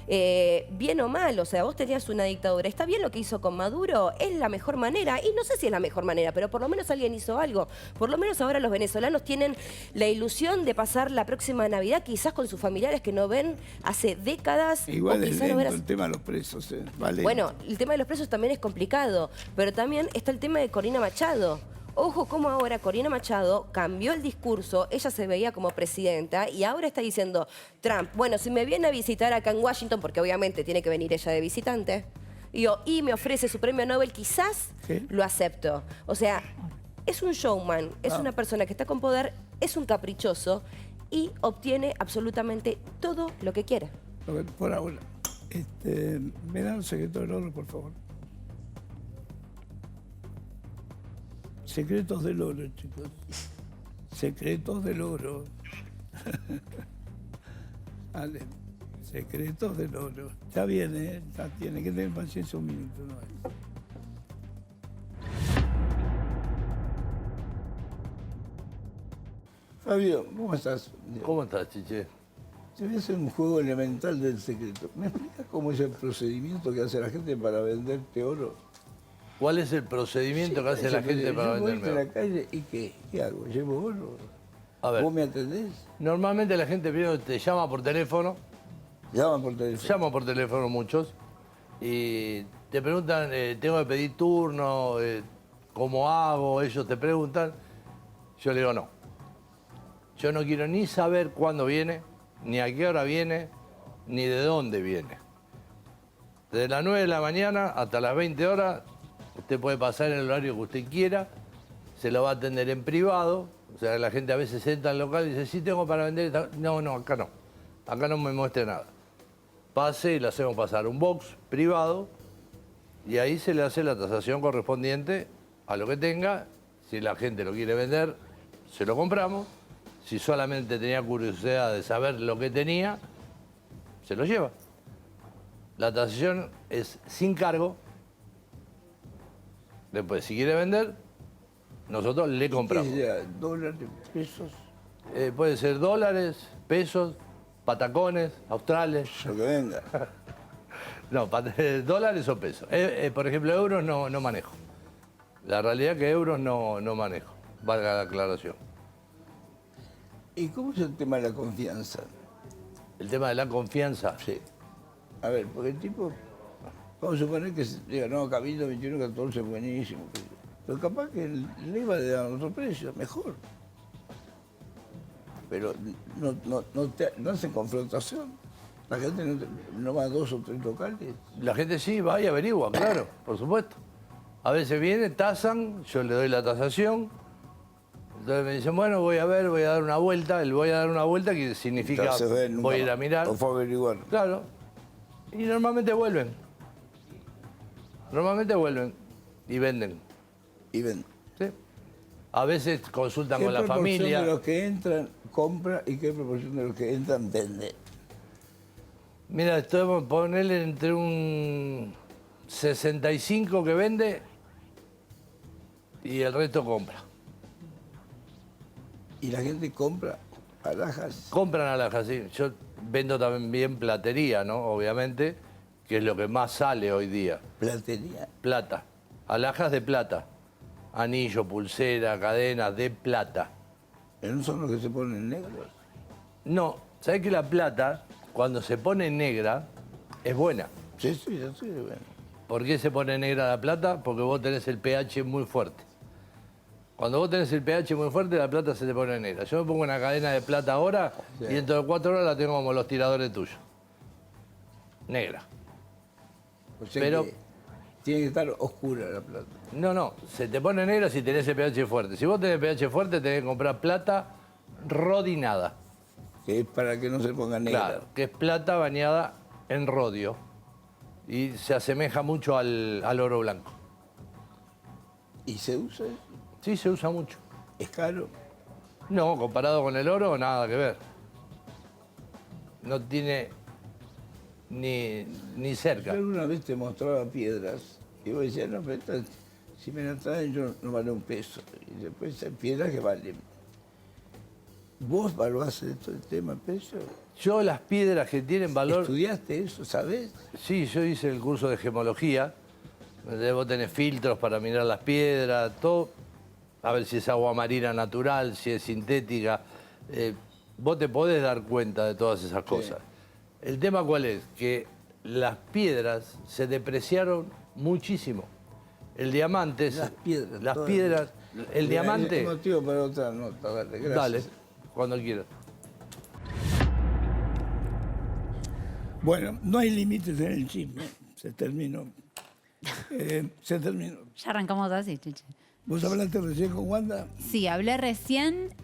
Bien o mal, o sea, vos tenías una dictadura. ¿Está bien lo que hizo con Maduro? Es la mejor manera. Y no sé si es la mejor manera, pero por lo menos alguien hizo algo. Por lo menos ahora los venezolanos tienen la ilusión de pasar la próxima Navidad quizás con sus familiares que no ven hace décadas. Igual es lento el tema de los presos. Vale. Bueno, el tema de los presos también es complicado, pero también está el tema de Corina Machado. Ojo cómo ahora Corina Machado cambió el discurso, ella se veía como presidenta y ahora está diciendo Trump, bueno, si me viene a visitar acá en Washington, porque obviamente tiene que venir ella de visitante, y me ofrece su premio Nobel, quizás lo acepto. O sea, es un showman, es una persona que está con poder, es un caprichoso y obtiene absolutamente todo lo que quiere. Por ahora, me da un secreto del oro, por favor. Secretos del oro, chicos. Secretos del oro. Vale. Secretos del oro. Ya viene, ya tiene que tener paciencia un minuto. ¿No? Fabio, ¿cómo estás? ¿Cómo estás, Chiche? Te voy a hacer un juego elemental del secreto. ¿Me explicas cómo es el procedimiento que hace la gente para venderte oro? ¿Cuál es el procedimiento que hace la gente para venderme oro? Yo voy a la calle y ¿qué hago? ¿Llevo oro? A ver, ¿Vos me atendés? Normalmente la gente primero te llama por teléfono. ¿Llaman por teléfono? Llaman por teléfono muchos. Y te preguntan, tengo que pedir turno, ¿cómo hago? Ellos te preguntan. Yo le digo no. Yo no quiero ni saber cuándo viene, ni a qué hora viene, ni de dónde viene. Desde las 9 de la mañana hasta las 20 horas Usted puede pasar en el horario que usted quiera, se lo va a atender en privado. O sea, la gente a veces entra al local y dice, sí, tengo para vender. No, no, acá no. Acá no me muestre nada. Pase y le hacemos pasar un box privado y ahí se le hace la tasación correspondiente a lo que tenga. Si la gente lo quiere vender, se lo compramos. Si solamente tenía curiosidad de saber lo que tenía, se lo lleva. La tasación es sin cargo. Después, si quiere vender, nosotros le compramos. ¿Qué sea? ¿Dólares, pesos? Puede ser dólares, pesos, patacones, australes. Lo que venga. No, dólares o pesos. Por ejemplo, euros no manejo. La realidad es que euros no manejo, valga la aclaración. ¿Y cómo es el tema de la confianza? ¿El tema de la confianza? Sí. A ver, porque el tipo, vamos a suponer que diga, no, Cabildo 21, 14, buenísimo. Pero capaz que le iba a dar otro precio, mejor. Pero no hacen confrontación. La gente no va a 2 o 3 locales. La gente sí va y averigua, claro, por supuesto. A veces viene, tasan, yo le doy la tasación. Entonces me dicen, bueno, voy a ver, voy a dar una vuelta. El voy a dar una vuelta que significa voy a ir a mirar. O fue a averiguar. Claro. Y normalmente vuelven. Normalmente vuelven y venden. Y venden. Sí. A veces consultan con la familia. ¿Qué proporción de los que entran compra y qué proporción de los que entran vende? Mira, estoy por ponerle entre un 65 que vende y el resto compra. ¿Y la gente compra alhajas? Compran alhajas, sí. Yo vendo también platería, ¿no? Obviamente, que es lo que más sale hoy día. ¿Platería? Plata. Alhajas de plata. Anillo, pulsera, cadenas de plata. ¿No son los que se ponen negros? No. ¿Sabés que la plata, cuando se pone negra, es buena? Sí, yo sé, bueno. ¿Por qué se pone negra la plata? Porque vos tenés el pH muy fuerte. Cuando vos tenés el pH muy fuerte, la plata se te pone negra. Yo me pongo una cadena de plata ahora y dentro de 4 horas la tengo como los tiradores tuyos. Negra. O sea pero que tiene que estar oscura la plata. No, se te pone negra si tenés el pH fuerte. Si vos tenés pH fuerte, tenés que comprar plata rodinada. Que es para que no se ponga negra. Claro, que es plata bañada en rodio. Y se asemeja mucho al oro blanco. ¿Y se usa eso? Sí, se usa mucho. ¿Es caro? No, comparado con el oro, nada que ver. No tiene ni cerca. Yo alguna vez te mostraba piedras y vos decías, no, pero si me la traen yo no vale un peso. Y después hay piedras que valen. ¿Vos valuás esto, el tema peso? Yo las piedras que tienen valor... ¿Estudiaste eso, sabés? Sí, yo hice el curso de gemología. Vos tenés filtros para mirar las piedras, todo. A ver si es agua marina natural, si es sintética. Vos te podés dar cuenta de todas esas cosas. Sí. El tema ¿cuál es? Que las piedras se depreciaron muchísimo. El diamante... Las piedras... El diamante... Es motivo para otra nota, dale, gracias. Dale, cuando quieras. Bueno, no hay límites en el chisme. Se terminó. Se terminó. Ya arrancamos así, Chiche. ¿Vos hablaste recién con Wanda? Sí, hablé recién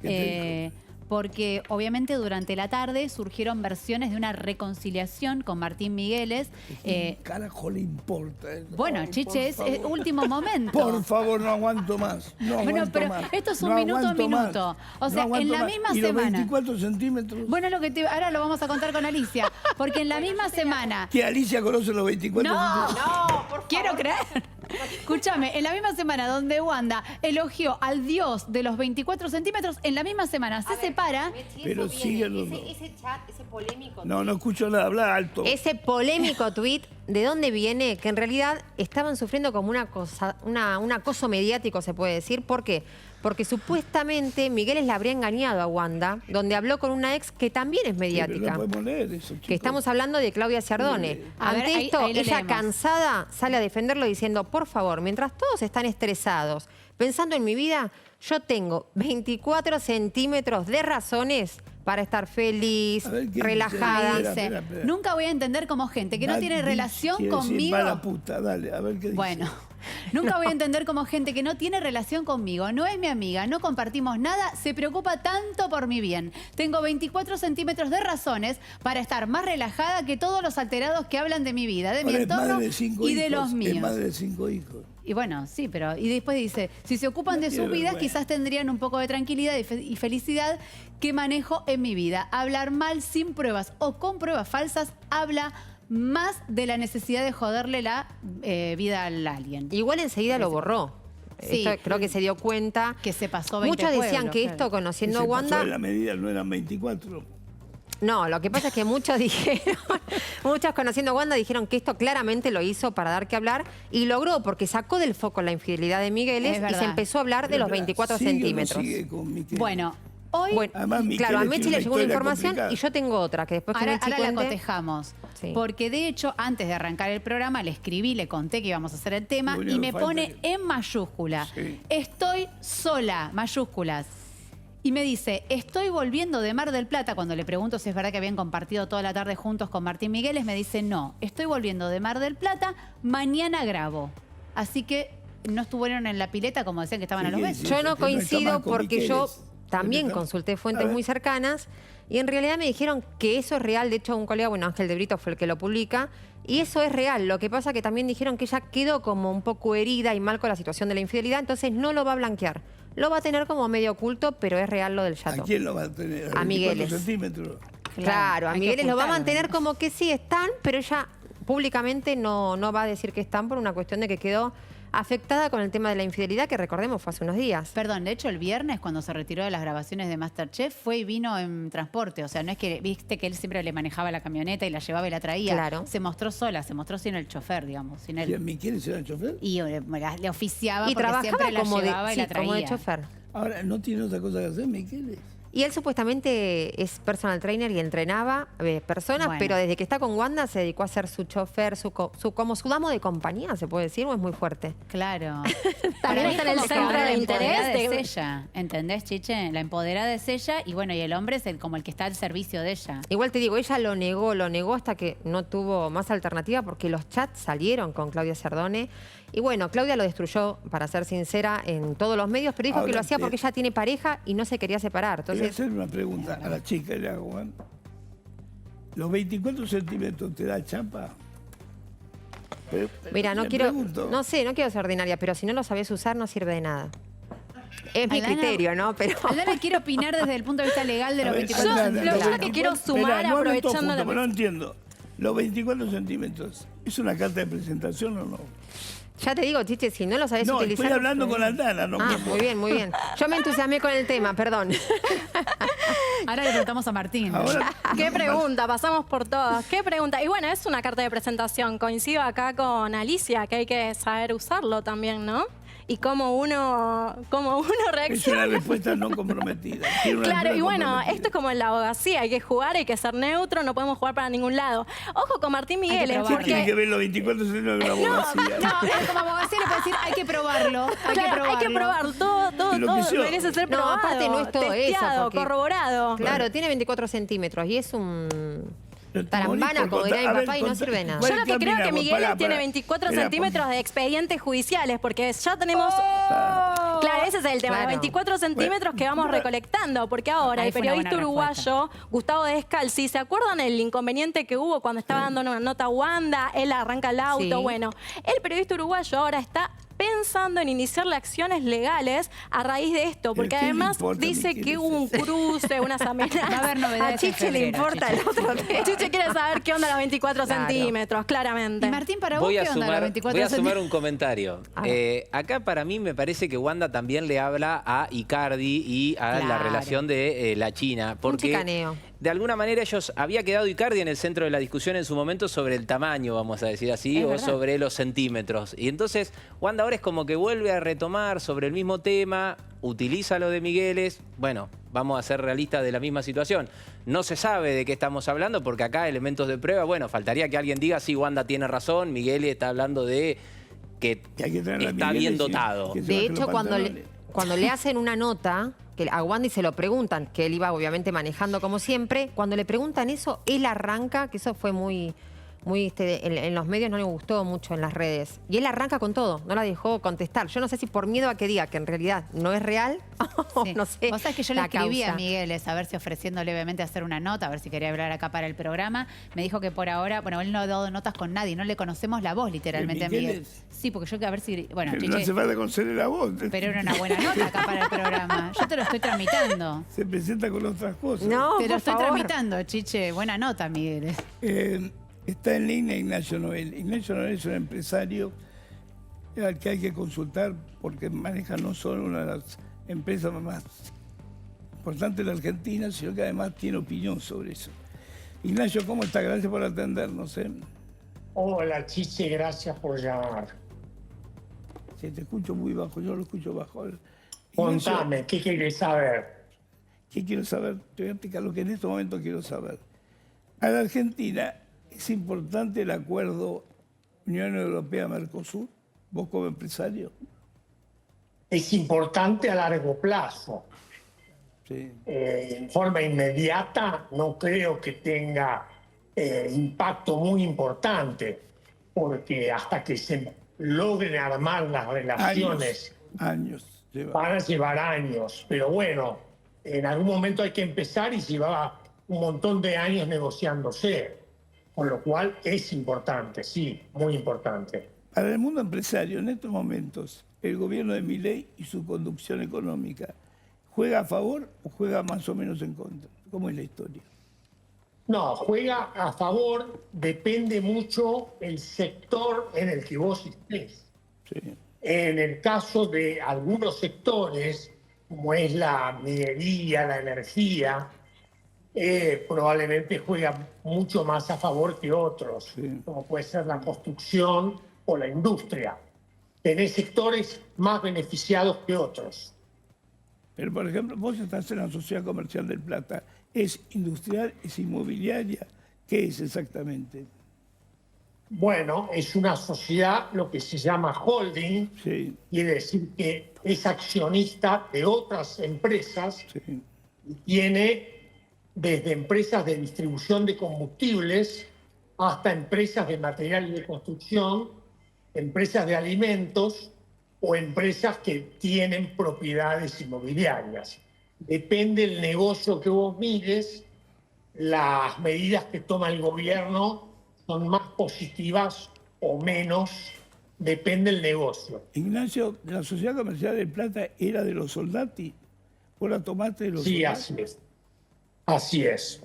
porque obviamente durante la tarde surgieron versiones de una reconciliación con Martín Migueles. ¿Qué carajo le importa? Bueno, Chiche, es último momento. Por favor, no aguanto más. Bueno, pero esto es un minuto a minuto. O sea, en la misma semana. ¿Y los 24 centímetros? Bueno, ahora lo vamos a contar con Alicia. Porque en la misma semana... ¿Que Alicia conoce los 24 centímetros? No, por favor. Quiero creer. Escúchame, en la misma semana donde Wanda elogió al dios de los 24 centímetros, en la misma semana se separa. Pero síguelo. Ese chat, ese polémico. No escucho nada, habla alto. Ese polémico tuit, ¿de dónde viene? Que en realidad estaban sufriendo como un acoso mediático, se puede decir. ¿Por qué? Porque supuestamente Migueles la habría engañado a Wanda, donde habló con una ex que también es mediática. Pero no podemos leer eso, que estamos hablando de Claudia Ciardone. Ante esto, ella cansada sale a defenderlo diciendo, por favor, mientras todos están estresados, pensando en mi vida, yo tengo 24 centímetros de razones para estar feliz, relajada. Nunca voy a entender como gente que no tiene relación conmigo. Mala puta, dale, a ver qué dice. Bueno, Nunca voy a entender cómo gente que no tiene relación conmigo, no es mi amiga, no compartimos nada, se preocupa tanto por mi bien. Tengo 24 centímetros de razones para estar más relajada que todos los alterados que hablan de mi vida, de mi entorno y de los míos. Es madre de 5 hijos. Y bueno, sí, pero... Y después dice, si se ocupan de sus vidas, quizás tendrían un poco de tranquilidad y felicidad que manejo en mi vida. Hablar mal sin pruebas o con pruebas falsas habla más de la necesidad de joderle la vida al alien. Igual enseguida lo borró. Sí. Esto creo que se dio cuenta. Que se pasó 20 Muchos decían pueblos, que claro. esto, conociendo a Se pasó Wanda... en la medida, no eran 24. No, lo que pasa es que muchos dijeron, muchos conociendo a Wanda dijeron que esto claramente lo hizo para dar que hablar y logró porque sacó del foco la infidelidad de Migueles y se empezó a hablar de los 24 centímetros. Bueno, hoy... Bueno, claro, a Mechi le llegó una información y yo tengo otra que después que Ahora Mechi la cuente... cotejamos. Sí. Porque de hecho, antes de arrancar el programa, le escribí, le conté que íbamos a hacer el tema y me pone en mayúscula. Estoy sola, mayúsculas. Y me dice, estoy volviendo de Mar del Plata. Cuando le pregunto si es verdad que habían compartido toda la tarde juntos con Martín Migueles, me dice, no, estoy volviendo de Mar del Plata, mañana grabo. Así que no estuvieron en la pileta como decían que estaban a los besos. Yo no coincido porque yo también consulté fuentes muy cercanas y en realidad me dijeron que eso es real. De hecho, un colega, bueno, Ángel de Brito fue el que lo publica. Y eso es real. Lo que pasa que también dijeron que ella quedó como un poco herida y mal con la situación de la infidelidad, entonces no lo va a blanquear. Lo va a tener como medio oculto, pero es real lo del chato. ¿A quién lo va a tener? A Migueles. 24 centímetros. Claro, a hay que Migueles lo va a ocultarlo, mantener ¿no? como que sí están, pero ella públicamente no va a decir que están por una cuestión de que quedó afectada con el tema de la infidelidad, que recordemos fue hace unos días. Perdón, de hecho el viernes cuando se retiró de las grabaciones de MasterChef fue y vino en transporte. O sea, no es que, viste que él siempre le manejaba la camioneta y la llevaba y la traía. Claro. Se mostró sola, se mostró sin el chofer, digamos. Sin él. ¿Quién era el chofer? Y le oficiaba Y porque trabajaba siempre la como llevaba y la traía. como de chofer. Ahora, ¿no tiene otra cosa que hacer, Migueles? Y él supuestamente es personal trainer y entrenaba personas, Bueno. pero desde que está con Wanda se dedicó a ser su chofer, como su damo de compañía, ¿se puede decir? ¿O es muy fuerte? Claro. También está en el centro de interés de de... ella, ¿entendés, Chiche? La empoderada es ella y bueno, y el hombre es como el que está al servicio de ella. Igual te digo, ella lo negó hasta que no tuvo más alternativa porque los chats salieron con Claudia Cerdone. Y bueno, Claudia lo destruyó, para ser sincera, en todos los medios, pero dijo Ahora, que lo hacía porque ella tiene pareja y no se quería separar. Voy a Entonces, hacer una pregunta a la chica, le hago, Juan. ¿Los 24 centímetros te da chapa? mira, no le quiero, pregunto. no sé, no quiero ser ordinaria, pero si no lo sabés usar no sirve de nada. Es mi Aldana- criterio, ¿no? Pero Aldana quiere opinar desde el punto de vista legal de los 24 Yo centímetros. lo que quiero sumar, no hablen todos aprovechando juntos, la... pero no entiendo. ¿Los 24 centímetros es una carta de presentación o no? ya te digo, Chiche, si no lo sabés No, utilizar... estoy hablando con Aldana, no Ah, con muy bien, muy bien. Yo me entusiasmé con el tema, perdón. Ahora le preguntamos a Martín. ¿Qué pregunta? Pasamos por todas. ¿Qué pregunta? Y bueno, es una carta de presentación. Coincido acá con Alicia, que hay que saber usarlo también, ¿no? Y cómo uno Es una reacciona. respuesta no comprometida. Quiero una Claro, respuesta y bueno, comprometida. esto es como en la abogacía, hay que jugar, hay que ser neutro, no podemos jugar para ningún lado. Ojo con Martín Migueles, ¿Qué porque... tiene que ver los 24 centímetros de la abogacía? No, como abogacía le puede decir, hay que probarlo. Claro, hay que probar, todo Enloqueció. merece ser No, probado, aparte no es todo testeado, eso. porque- corroborado. Claro, tiene 24 centímetros y es un... Pero te tarambana, morís por como diría mi contar. A ver, papá, y no sirve de nada. Yo lo que creo que Caminamos, Miguel pará, tiene pará. 24 Espera, centímetros de expedientes judiciales, porque ya tenemos... Claro, ese es el tema, Claro. 24 centímetros que vamos recolectando, porque ahora Ahí el fue una periodista buena uruguayo, Gustavo Descalzi, ¿se acuerdan el inconveniente que hubo cuando estaba dando una nota a Wanda? Él arranca el auto, Sí. bueno, el periodista uruguayo ahora está pensando en iniciarle acciones legales a raíz de esto, porque ¿Pero qué le además importa, dice Miguel, que hubo un cruce, unas amenazas. Va a haber novedades A Chiche en le febrero, importa Chiche. el otro tema. Chiche quiere saber qué onda los 24 Claro. centímetros, claramente. Y Martín, para vos, Voy ¿qué a onda los sumar, 24 voy a sumar centímetros? un comentario. Acá para mí me parece que Wanda también le habla a Icardi y a la Claro. relación de la China. Un Porque chicaneo. de alguna manera había quedado Icardi en el centro de la discusión en su momento sobre el tamaño, vamos a decir así, Es o verdad. sobre los centímetros. Y entonces Wanda ahora es como que vuelve a retomar sobre el mismo tema, utiliza lo de Migueles. Bueno, vamos a ser realistas de la misma situación. No se sabe de qué estamos hablando porque acá elementos de prueba, bueno, faltaría que alguien diga, sí, Wanda tiene razón, Migueles está hablando de que hay que traer a está Migueles bien y- dotado. que se De baje hecho, los cuando pantalones. le hacen una nota, que a Wandy se lo preguntan, que él iba obviamente manejando como siempre, cuando le preguntan eso, él arranca, que eso fue muy, en los medios no le gustó mucho en las redes. Y él arranca con todo, no la dejó contestar. Yo no sé si por miedo a que diga que en realidad no es real, o no sé. Vos sabés que yo le escribí causa. a Miguel, a ver si ofreciéndole obviamente hacer una nota, a ver si quería hablar acá para el programa. Me dijo que por ahora, bueno, él no ha dado notas con nadie, no le conocemos la voz literalmente a Miguel. Sí, porque yo que a ver si, bueno, no hace falta conocerle la voz. Pero era una buena nota acá para el programa. Yo te lo estoy tramitando. Se presenta con otras cosas. No, te lo estoy favor. tramitando, Chiche. Buena nota, Miguel. Está en línea Ignacio Noel. Ignacio Noel es un empresario al que hay que consultar porque maneja no solo una de las empresas más importantes de la Argentina, sino que además tiene opinión sobre eso. Ignacio, ¿cómo está? Gracias por atendernos. Hola, Chiche, gracias por llamar. Sí, te escucho muy bajo, yo lo escucho bajo. Contame, ¿qué querés saber? ¿Qué quiero saber? Te voy a explicar lo que en este momento quiero saber. A la Argentina es importante el acuerdo Unión Europea-Mercosur, vos como empresario. Es importante a largo plazo. Sí. En forma inmediata no creo que tenga impacto muy importante, porque hasta que se logren armar las relaciones años van a llevar años, pero bueno, en algún momento hay que empezar y lleva un montón de años negociándose, con lo cual es importante, sí, muy importante. Para el mundo empresario, en estos momentos, el gobierno de Milei y su conducción económica, ¿juega a favor o juega más o menos en contra? ¿Cómo es la historia? No, juega a favor, depende mucho el sector en el que vos estés. Sí. En el caso de algunos sectores, como es la minería, la energía, probablemente juega mucho más a favor que otros, como puede ser la construcción o la industria. Tenés sectores más beneficiados que otros. Pero, por ejemplo, vos estás en la Sociedad Comercial del Plata. ¿Es industrial? ¿Es inmobiliaria? ¿Qué es exactamente? Bueno, es una sociedad, lo que se llama holding, quiere decir que es accionista de otras empresas y tiene desde empresas de distribución de combustibles hasta empresas de materiales de construcción, empresas de alimentos o empresas que tienen propiedades inmobiliarias. Depende del negocio que vos mires, las medidas que toma el gobierno son más positivas o menos, depende del negocio. Ignacio, la Sociedad Comercial del Plata era de los Soldati. ¿Vos la tomaste de los Soldati? Sí, así es. Así es.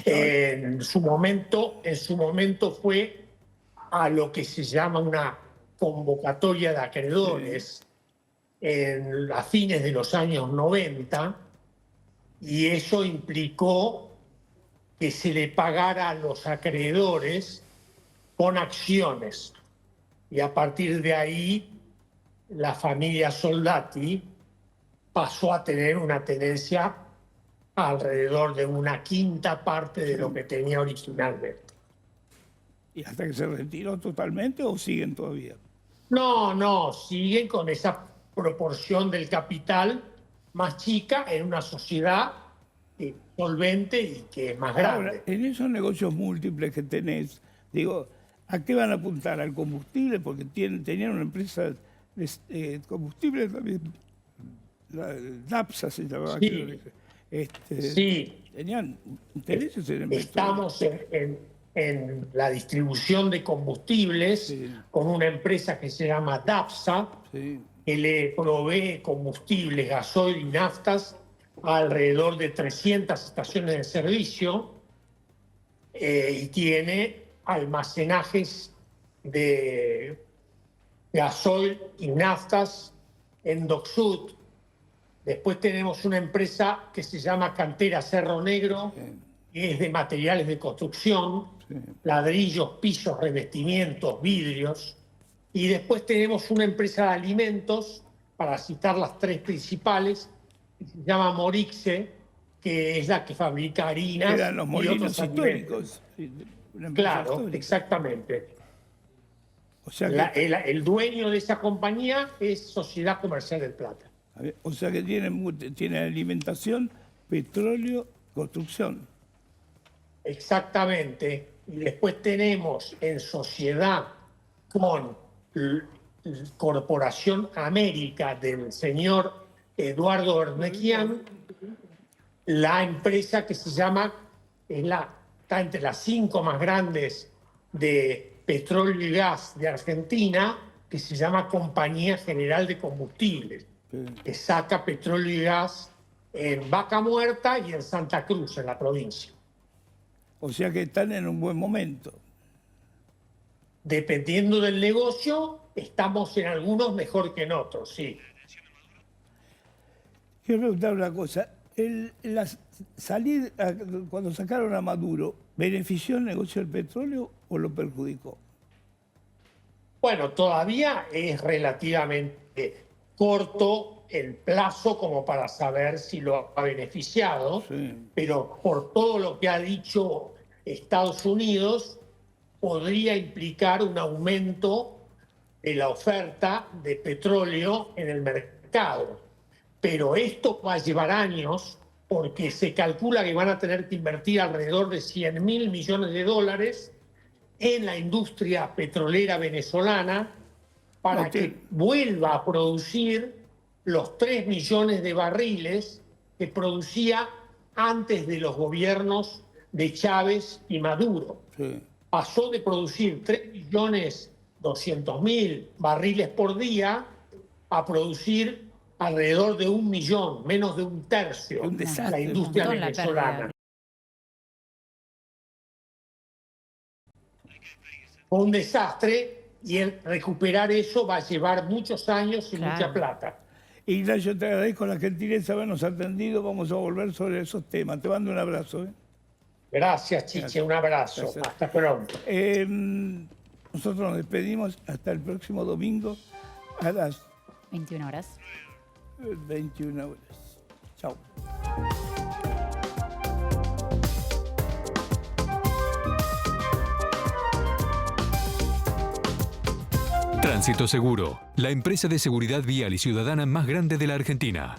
En su momento fue a lo que se llama una convocatoria de acreedores a fines de los años 90, y eso implicó que se le pagara a los acreedores con acciones. Y a partir de ahí, la familia Soldati pasó a tener una tenencia alrededor de una quinta parte de lo que tenía originalmente. ¿Y hasta que se retiró totalmente o siguen todavía? No, siguen con esa proporción del capital más chica en una sociedad solvente y que es más grande. Ahora, en esos negocios múltiples que tenés, digo, ¿a qué van a apuntar? ¿Al combustible? Porque tenían una empresa de combustible también, la DAPSA se llamaba. Sí. Sí. Tenían intereses en el Estamos en la distribución de combustibles con una empresa que se llama DAPSA, que le provee combustibles, gasoil y naftas a alrededor de 300 estaciones de servicio y tiene almacenajes de gasoil y naftas en Dock Sud. Después tenemos una empresa que se llama Cantera Cerro Negro, que es de materiales de construcción, ladrillos, pisos, revestimientos, vidrios. Y después tenemos una empresa de alimentos, para citar las tres principales, que se llama Morixe, que es la que fabrica harinas. Eran los molinos históricos. Claro, histórica. Exactamente. O sea que, el dueño de esa compañía es Sociedad Comercial del Plata. O sea que tiene alimentación, petróleo, construcción. Exactamente. y después tenemos en sociedad con Corporación América del señor Eduardo Ernequian, la empresa que se llama, está entre las 5 más grandes de petróleo y gas de Argentina, que se llama Compañía General de Combustibles, que saca petróleo y gas en Vaca Muerta y en Santa Cruz, en la provincia. O sea que están en un buen momento. Dependiendo del negocio, estamos en algunos mejor que en otros, sí. Quiero preguntar una cosa. Cuando sacaron a Maduro, ¿benefició el negocio del petróleo o lo perjudicó? Bueno, todavía es relativamente corto el plazo como para saber si lo ha beneficiado, pero por todo lo que ha dicho Estados Unidos, podría implicar un aumento de la oferta de petróleo en el mercado. Pero esto va a llevar años porque se calcula que van a tener que invertir alrededor de 100.000 millones de dólares en la industria petrolera venezolana para que vuelva a producir los 3 millones de barriles que producía antes de los gobiernos de Chávez y Maduro. Pasó de producir 3.200.000 barriles por día a producir alrededor de 1 millón, menos de un tercio, la industria venezolana. Fue un desastre y recuperar eso va a llevar muchos años y mucha plata. Ignacio, te agradezco la gentileza de habernos atendido. Vamos a volver sobre esos temas. Te mando un abrazo. Gracias, Chiche. Un abrazo. Gracias. Hasta pronto. Nosotros nos despedimos hasta el próximo domingo a las 21 horas. 21 horas. Chao. Tránsito Seguro, la empresa de seguridad vial y ciudadana más grande de la Argentina.